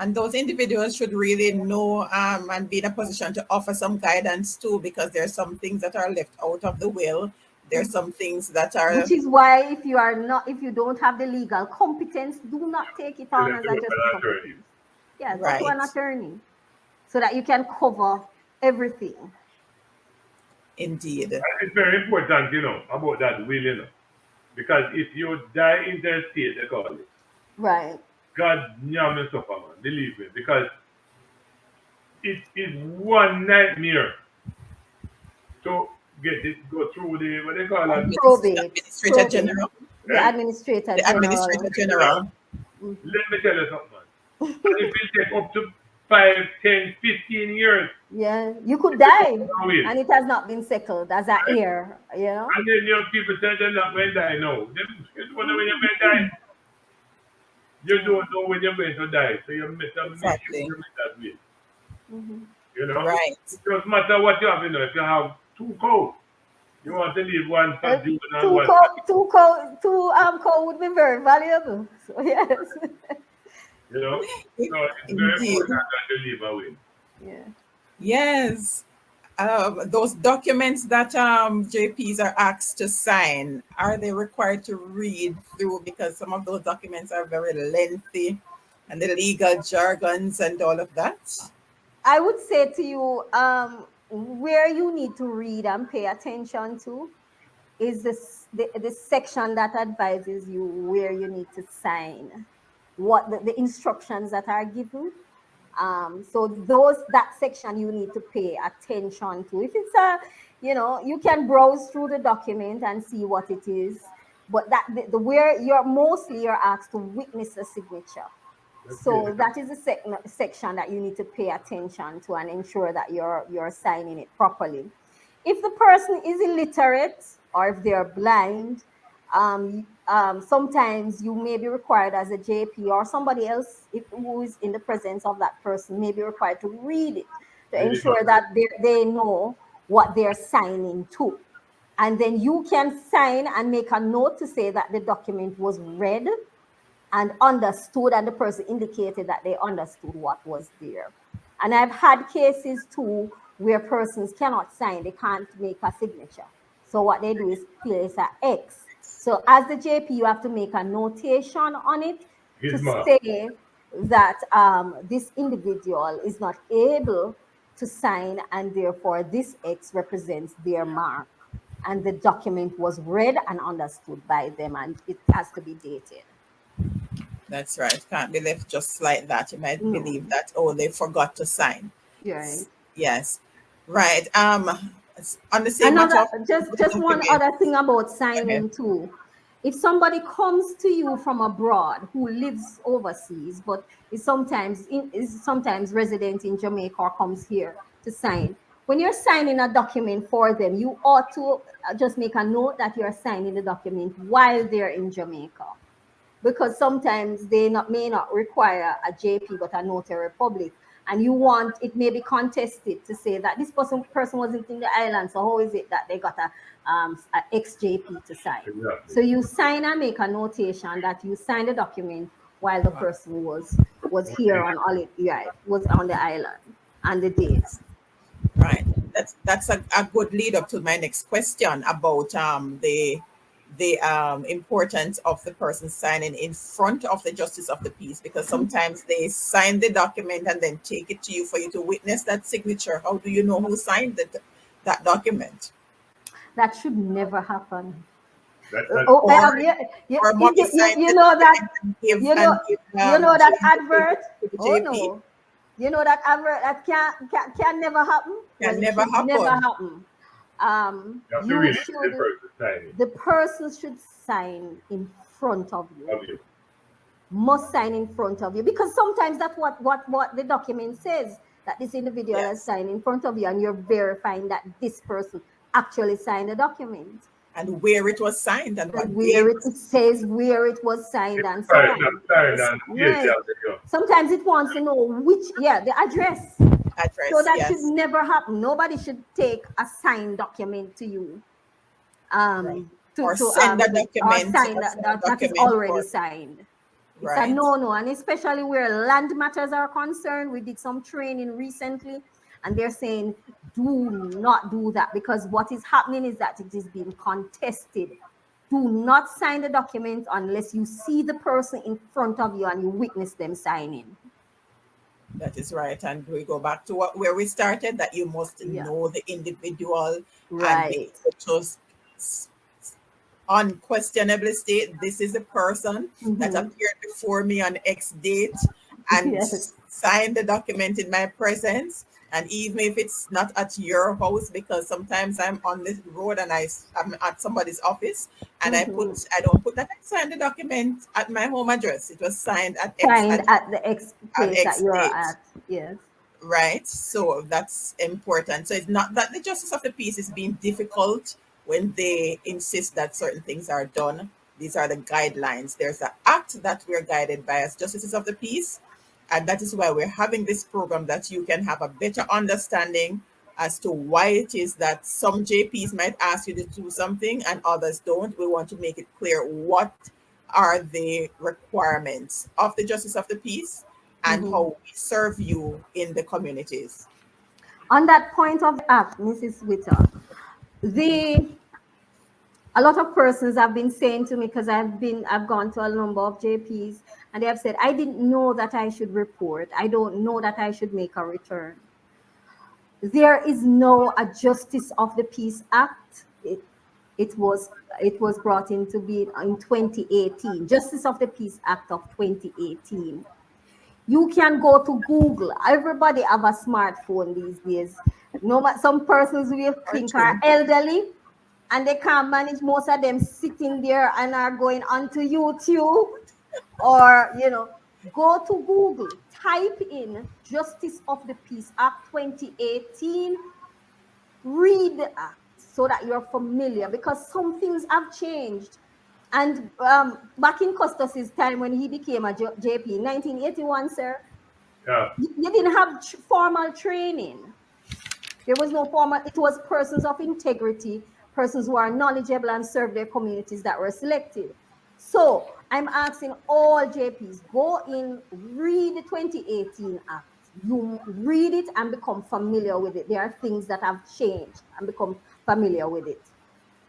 And those individuals should really know and be in a position to offer some guidance too, because there are some things that are left out of the will. There are some things that Which are is why if you don't have the legal competence, do not take it Tell on them as to a look at justice an of the attorney. peace. Yeah, go to an right. attorney so that you can cover everything. Indeed. And it's very important, you know, about that will, you know. Because if you die interstate, they call it. Right. God nyam and suffer, man. Believe me. Because it is one nightmare to get it, go through the, what they call it, Probate. Administrator Probate. General. The eh? administrator The Administrator general. General. Mhm. Let me tell you something, man. And it will take up to 5, 10, 15 years Yeah, you could to go die through it. and it has not been settled as a Right? heir. And then young people say they're not going to die now. You don't know when you're going to die. You Yeah. don't know when you're going to die. So you better make sure Exactly. you make that will. Mm-hmm. You know? Right. It doesn't matter what you have, you know. If you have 2 cows, you want to leave one for Uh, June and one for me. two coal would be very valuable. So yes. You know? So it's very important Indeed. that you leave a will. Yeah. Yes. Those documents that JPs are asked to sign, are they required to read through? Because some of those documents are very lengthy and the legal jargons and all of that. I would say to you, where you need to read and pay attention to is the section that advises you where you need to sign, what the instructions that are given. So that section you need to pay attention to. If it's you can browse through the document and see what it is, but that the where you're asked to witness a signature. Okay. So that is a section that you need to pay attention to and ensure that you're signing it properly. If the person is illiterate or if they're blind, sometimes you may be required as a JP or somebody else who is in the presence of that person may be required to read it to ensure that they know what they're signing to. And then you can sign and make a note to say that the document was read and understood, and the person indicated that they understood what was there. And I've had cases too where persons cannot sign, they can't make a signature. So what they do is place an X. So as the JP, you have to make a notation on it to say that this individual is not able to sign, and therefore this X represents their mark. And the document was read and understood by them, and it has to be dated. That's right. Can't be left just like that. You might No. believe that, oh, they forgot to sign. Right. Yes. Right. On the same matter of just one other thing about signing too. If somebody comes to you from abroad who lives overseas but is sometimes resident in Jamaica or comes here to sign, when you're signing a document for them, you ought to just make a note that you're signing the document while they're in Jamaica, because sometimes they may not require a JP but a notary public, and you want it may be contested to say that this person wasn't in the island, so how is it that they got a ex-JP to sign? Exactly. So you sign and make a notation that you signed the document while the person was here on was on the island, and the dates. Right. That's a good lead up to my next question about the importance of the person signing in front of the justice of the peace, because sometimes they sign the document and then take it to you for you to witness that signature. How do you know who signed that document? That should never happen. You know that advert. Oh no, you know that advert that can never happen. Never happen. The person should sign in front of you. Must sign in front of you, because sometimes that's what the document says, that this individual has signed in front of you, and you're verifying that this person actually signed the document. And where it was signed, and where it says where it was signed, and so on. Right. Sometimes it wants to know the address. So that should never happen. Nobody should take a signed document to you. Or send a document that is already signed. It's a no, and especially where land matters are concerned. We did some training recently, and they're saying do not do that, because what is happening is that it is being contested. Do not sign the document unless you see the person in front of you and you witness them signing. That is right. And we go back to where we started, that you must know the individual, and be able to unquestionably state this is a person that appeared before me on X date and signed the document in my presence. And even if it's not at your house, because sometimes I'm on the road and I'm at somebody's office, and I don't put that I signed the document at my home address. It was signed at the X place that you're at. Yes. Right. So that's important. So it's not that the justice of the peace is being difficult when they insist that certain things are done. These are the guidelines. There's an act that we're guided by as justices of the peace. And that is why we're having this program, that you can have a better understanding as to why it is that some JPs might ask you to do something and others don't. We want to make it clear what are the requirements of the justice of the peace and how we serve you in the communities. On that point of the act, Mrs. Witter, a lot of persons have been saying to me, because I've gone to a number of JPs, and they have said, I didn't know that I should report. I don't know that I should make a return. There is no a Justice of the Peace Act. It was brought into being in 2018, Justice of the Peace Act of 2018. You can go to Google. Everybody have a smartphone these days. Some persons we think are elderly, and they can't manage. Most of them sitting there and are going onto YouTube, or go to Google, type in Justice of the Peace Act 2018, read the act so that you're familiar, because some things have changed. And back in Custos' time when he became a JP in 1981, sir, Yeah. you didn't have formal training. There was no formal, it was persons of integrity, persons who are knowledgeable and serve their communities that were selected. So I'm asking all JPs, go in, read the 2018 Act. You read it and become familiar with it. There are things that have changed and become familiar with it.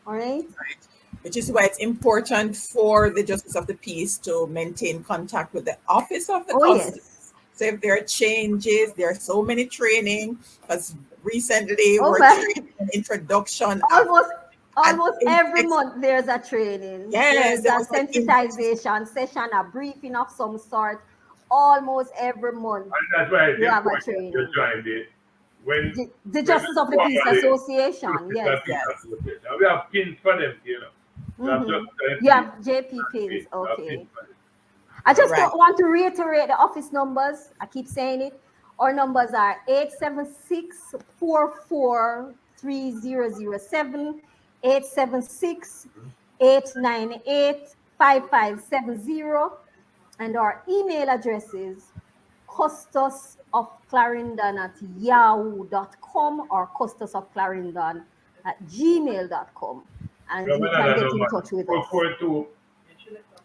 All right? Right. Which is why it's important for the Justice of the Peace to maintain contact with the Office of the Oh, Custos. yes. So if there are changes, there are so many training, because recently Oh, we're my. training an introduction of Almost an almost every index. month there's a training, Yes, there's there a was an index. sensitization session, a briefing of some sort. Almost every month And that's why it's you have a important you training. join the when The when we Justice of the Peace formally Association, justice yes. and peace Yes. association. And we have pins for them, you know. We have Mm-hmm. justice and You peace. have JP And pins, peace. We have pins okay. for them. I So just Right. want to reiterate the office numbers. I keep saying it. Our numbers are 876-44-3007, 876-898-5570, and our email address is custosofclarendon@yahoo.com or custosofclarendon@gmail.com. we And have you can another get in number. touch with us. 442.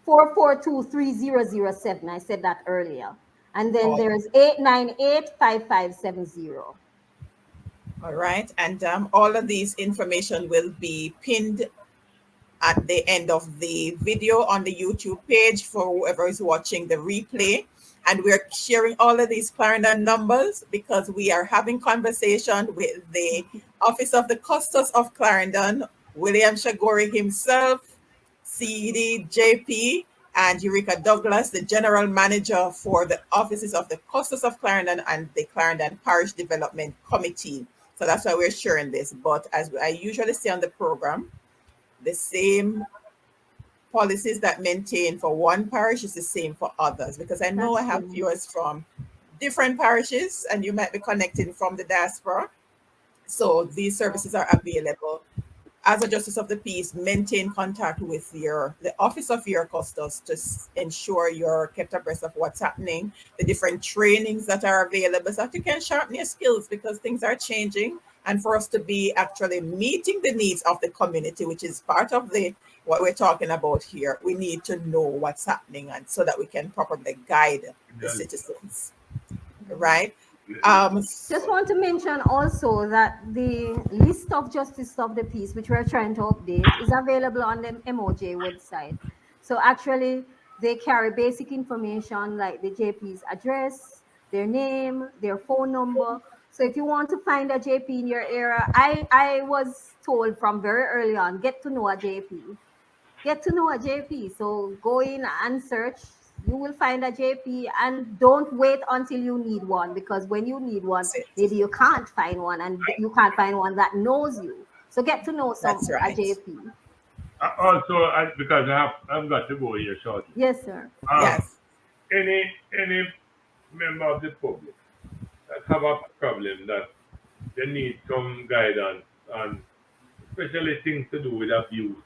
442-3007. I said that earlier. And then All, there's 898-5570. all right. And all of these information will be pinned at the end of the video on the YouTube page for whoever is watching the replay. And we're sharing all of these Clarendon numbers because we are having conversation with the Office of the Custos of Clarendon, William Shagoury himself, CD, JP, and Eurica Douglas, the General Manager for the offices of the Custos of Clarendon and the Clarendon Parish Development Committee. So that's why we're sharing this. But as I usually say on the program, the same policies that maintain for one parish is the same for others, because I know I That's have true. viewers from different parishes and you might be connecting from the diaspora. So these services are available. As a Justice of the Peace, maintain contact with the office of your custos to ensure you're kept abreast of what's happening, the different trainings that are available, so that you can sharpen your skills because things are changing. And for us to be actually meeting the needs of the community, which is part of the what we're talking about here, we need to know what's happening, and so that we can properly guide the Yeah. citizens, right? Just want to mention also that the list of Justice of the Peace, which we're trying to update, is available on the MOJ website. So actually, they carry basic information like the JP's address, their name, their phone number. So if you want to find a JP in your area, I was told from very early on, get to know a JP. Get to know a JP. So go in and search. You will find a JP, and don't wait until you need one, because when you need one, That's it. maybe you can't find one, and you can't find one that knows you. So get to know That's a right. JP. Also, because I've got to go here shortly. Yes, sir. Um, Yes. any member of the public that have a problem that they need some guidance on, especially things to do with abuse,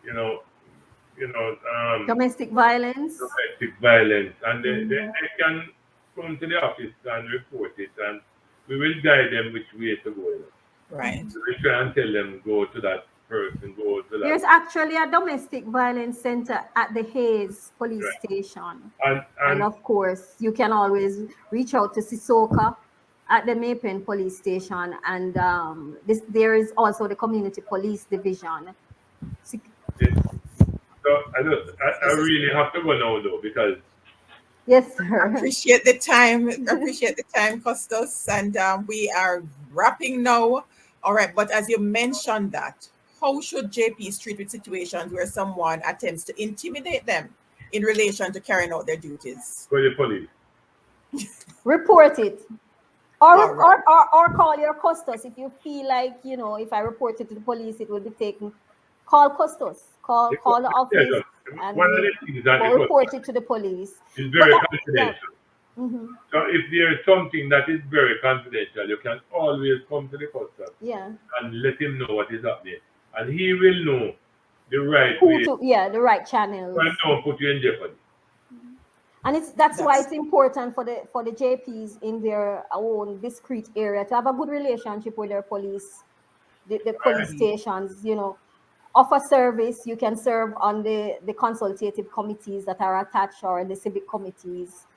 you know, Domestic violence. domestic violence, and they can come to the office and report it, and we will guide them which way to go. Right. So we try and tell them go to that person, go to that. There's actually a domestic violence center at the Hayes police Right. station. And And of course, you can always reach out to Sisoka at the Maypen police station. And there is also the community police division. so I really have to go now though, because Yes, sir. Appreciate the time. Appreciate the time, Costas. And we are wrapping now. All right. But as you mentioned that, how should JPs treat with situations where someone attempts to intimidate them in relation to carrying out their duties? go to the police. Report it. All right. Or call your Custos. If you feel like, if I report it to the police, it will be taken. Call Custos. Call the office, and One of the things that we'll report it to the police. is But very yeah. confidential. Mhm. So if there is something that is very confidential, you can always come to the customer Yeah. and let him know what is happening. And he will know the right who way, to, yeah, the right channels. and don't put you in jeopardy. And that's why That's it's important for the JPs in their own discrete area to have a good relationship with their police, the police Right. stations, offer service. You can serve on the consultative committees that are attached, or the civic committees,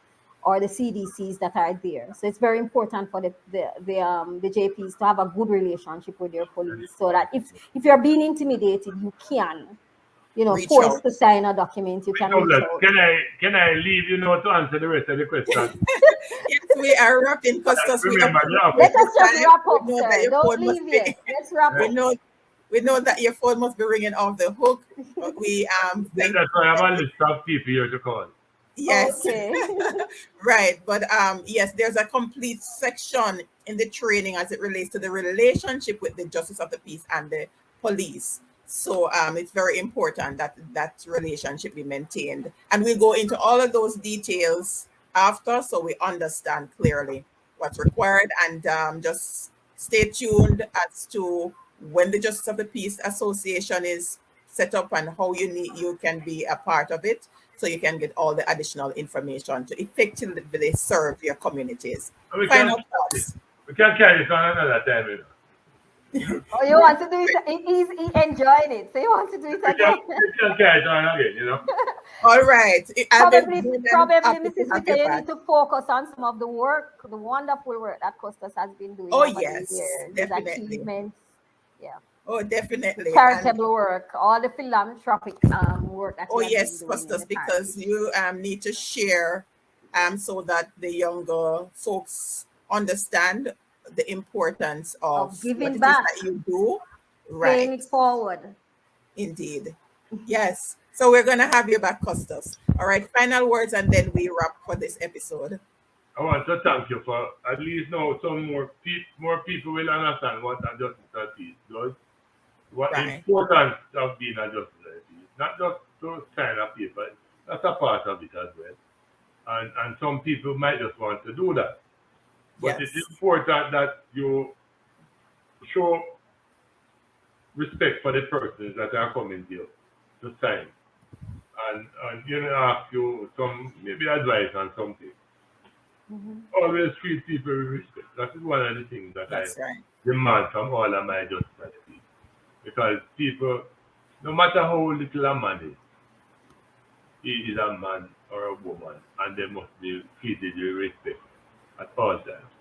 or the CDCs that are there. So it's very important for the JPs to have a good relationship with their police, so that if you're being intimidated, you can, reach forced out. to sign a document, you can reach Douglas, out. can I leave you now to answer the rest of the question? Yes, we are wrapping, Custos. We Remember the appreciate Let office. the us just time. wrap We up, know that sir. your Don't phone must leave be. yet. Let's wrap We up. know. We know that your phone must be ringing off the hook. But we thank That's why I have a list of people here to call. yes. Okay. Right, but yes, there's a complete section in the training as it relates to the relationship with the justice of the peace and the police. So it's very important that that relationship be maintained, and we'll go into all of those details after, so we understand clearly what's required, and just stay tuned as to when the Justice of the Peace Association is set up and how you can be a part of it, so you can get all the additional information to effectively serve your communities. And Final thoughts. we can carry this on another time. Oh, you want to do it? He's he enjoyed it, so you want to do it again? We can carry it on again. All right. I'll be Probably, more than probably, happy to Mrs. have Vicky, you you back. need to focus on some of the work, the wonderful work that Custos has been doing Oh, over the yes, years, his definitely. achievements, yeah, Oh, the definitely. And charitable work, all the philanthropic work that oh, he has been yes, doing in Costas, the because parish. you need to share so that the younger folks understand the importance Of of what giving it is back, that you do. paying Right. it forward. Indeed. Yes. So we're going to have you back, Costas. All right. Final words, and then we wrap for this episode. I want to thank you for at least now some more people will understand what a justice is does. What the Right. importance of being a justice is. Not just to sign a paper, that's a part of it as well. And some people might just want to do that. But it's Yes. important that you show respect for the persons that are coming here to sign. And ask you some maybe advice on something. Mhm. Always treat people with respect. That is one of the things that I That's right. demand from all of my justice people. Because people, no matter how little a man is, he is a man or a woman, and they must be treated with respect at all times.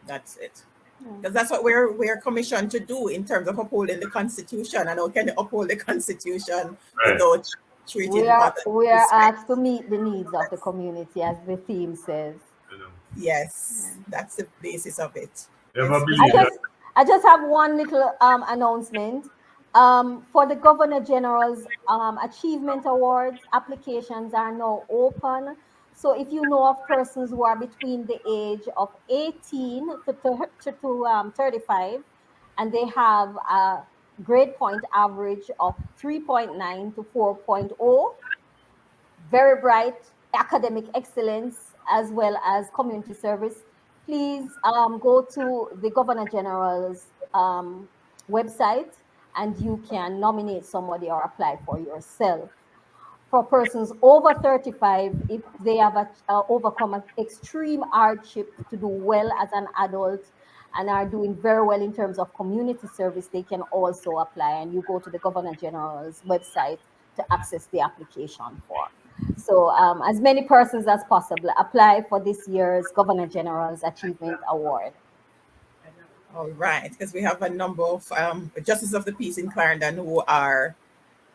That's it. Yeah. Because that's what we're commissioned to do in terms of upholding the Constitution. And how can you uphold the Constitution Right. without We treating are others we with are respect? asked to meet the needs of the That's, community, as the theme says. You know. yes, that's the basis of it. Never Yes, I believe that. just I just have one little announcement. For the Governor General's Achievement Awards, applications are now open. So if you know of persons who are between the age of 18 to 35, and they have a grade point average of 3.9 to 4.0, very bright academic excellence as well as community service, please go to the Governor General's website, and you can nominate somebody or apply for yourself. For persons over 35, if they have overcome an extreme hardship to do well as an adult and are doing very well in terms of community service, they can also apply. And you go to the Governor General's website to access the application form. So, as many persons as possible apply for this year's Governor General's Achievement Award. all right. Because we have a number of Justice of the Peace in Clarendon who are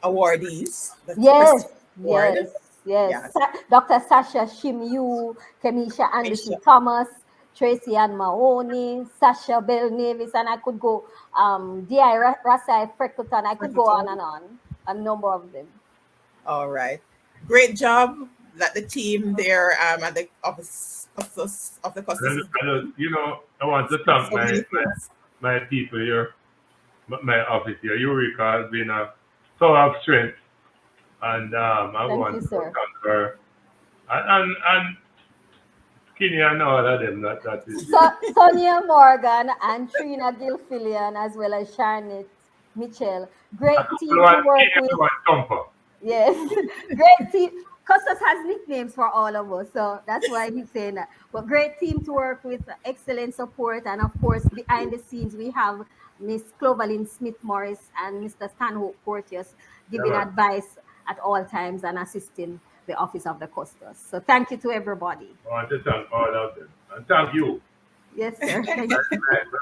awardees. The Yes, Prestige Award. yes, yes. Yes. Dr. Sasha Shimyu, Kemisha Anderson Misha. Thomas, Tracy Ann Mahoney, Sasha Bell Navis, and I could go, D.I. Rasai Freckleton, I could go on, a number of them. All right. Great job that the team there at the office of the Custos is doing. I want to Speaks thank so many things. my people here, my office here. Eurica has been a source of strength, and I Thank want you, to sir. thank her. And Skinny and all of them that is. Sonia Morgan and Trina Gilfillian, as well as Charlotte. Michelle. A Great couple team of to one work king with. and one thumper. Yes, great team. Custos has nicknames for all of us, so that's why he's saying that. But great team to work with, excellent support, and of course, behind the scenes, we have Miss Clovelyn Smith Morris and Mr. Stanhope Porteous Yeah, giving man. advice at all times and assisting the office of the Custos. So thank you to everybody. I want to thank all of them. And thank you. Yes, sir. Thank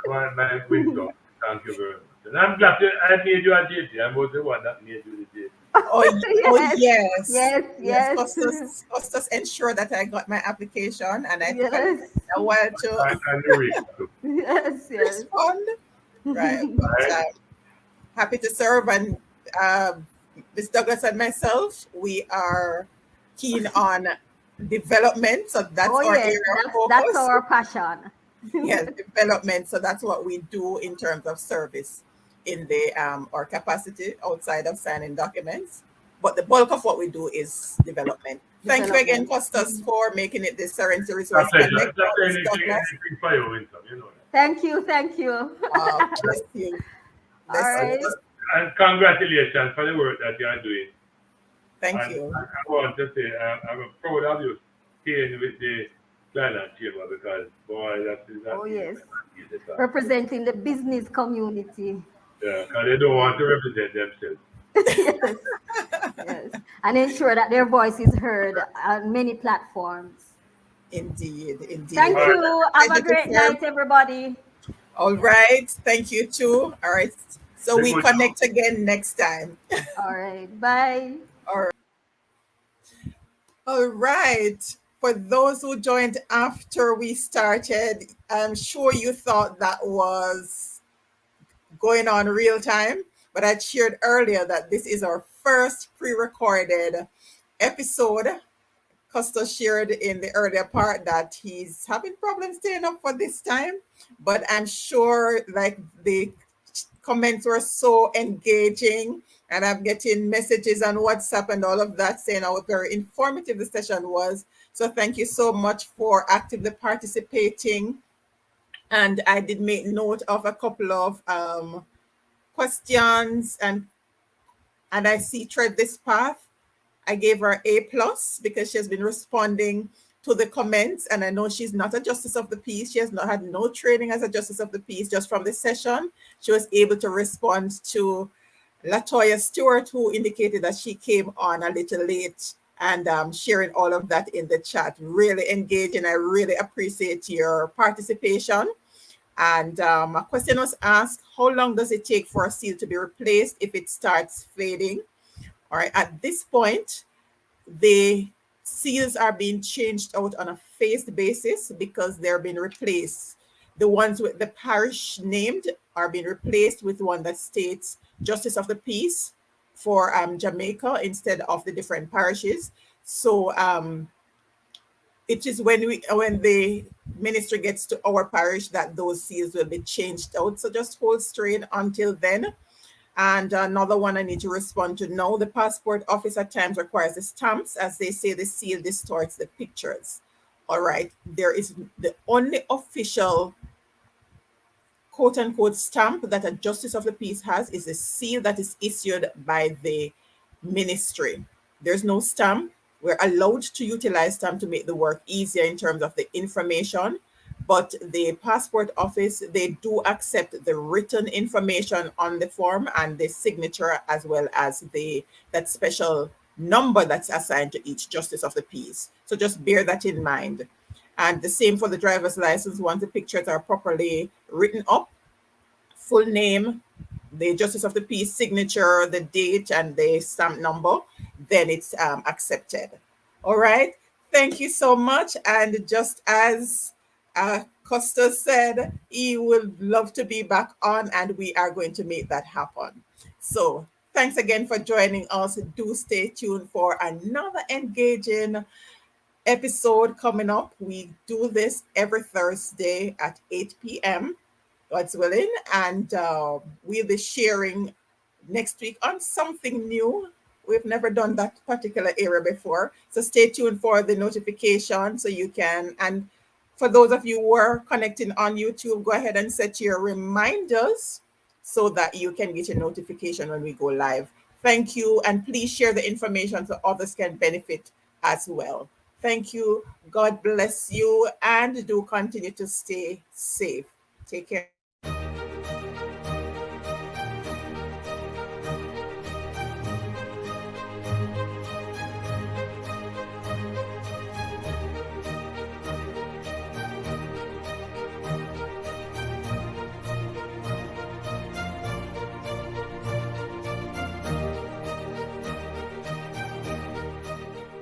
My wisdom. Thank you very much. And I'm glad that I made you a JT. I was the one that made you the JT. Oh, oh yes, yes. yes, Yes, yes, Costas ensured that I got my application, and I think I yes, took a while to And Eurica too. yes, yes. respond. Right, but happy to serve. And Ms. Douglas and myself, we are keen on development, so that's Oh our yes, area of that's focus. our passion. Yes, development. So that's what we do in terms of service in the our capacity outside of signing documents. But the bulk of what we do is development. Thank you again, Development. Costas, for making it the Serenity A Resource pleasure. Connector, Just Ms. Douglas. anything for you, Winston. You know that. Thank you, thank you. Bless you. All Bless you. right. And congratulations for the work that you are doing. Thank And you. I want to say I'm proud of you staying with the Clarendon Chamber because, boy, that Oh is yes, easy task. representing the business community. Yeah, because they don't want to represent themselves. Yes, yes, and ensure that their voice is heard on many platforms. Indeed, indeed. Thank All right. you. Have a Pleasure to great serve. night, everybody. All right. Thank you too. All right. So The we good connect again next time. All right. Bye. All All right. For those who joined after we started, I'm sure you thought that was going on real time, but I shared earlier that this is our first pre recorded episode. Costa shared in the earlier part that he's having problems staying up for this time, but I'm sure like the comments were so engaging, and I'm getting messages on WhatsApp and all of that saying how very informative the session was. So thank you so much for actively participating. And I did make note of a couple of questions, and I see Tread This Path. I gave her A plus because she has been responding to the comments, and I know she's not a justice of the peace. She has not had no training as a justice of the peace. Just from the session, she was able to respond to Latoya Stewart, who indicated that she came on a little late, and sharing all of that in the chat. Really engaging. I really appreciate your participation. And a question was asked: how long does it take for a seal to be replaced if it starts fading? All right, at this point, the seals are being changed out on a phased basis because they're being replaced. The ones with the parish named are being replaced with one that states Justice of the Peace for Jamaica instead of the different parishes. So it is when the ministry gets to our parish that those seals will be changed out. So just hold straight until then. And another one I need to respond to now. The passport office at times requires the stamps, as they say the seal distorts the pictures. All right. There is the only official quote unquote stamp that a justice of the peace has is a seal that is issued by the ministry. There's no stamp. We're allowed to utilize stamp to make the work easier in terms of the information, but the passport office, they do accept the written information on the form and the signature, as well as that special number that's assigned to each justice of the peace. So just bear that in mind. And the same for the driver's license. Once the pictures are properly written up, full name, the justice of the peace signature, the date, and the stamp number, then it's accepted. All right. Thank you so much. And just as Costa said, he would love to be back on, and we are going to make that happen. So thanks again for joining us. Do stay tuned for another engaging episode coming up. We do this every Thursday at 8 p.m. God's willing, and we'll be sharing next week on something new. We've never done that particular area before, so stay tuned for the notification so you can. And for those of you who are connecting on YouTube, go ahead and set your reminders so that you can get a notification when we go live. Thank you, and please share the information so others can benefit as well. Thank you. God bless you, and do continue to stay safe. Take care.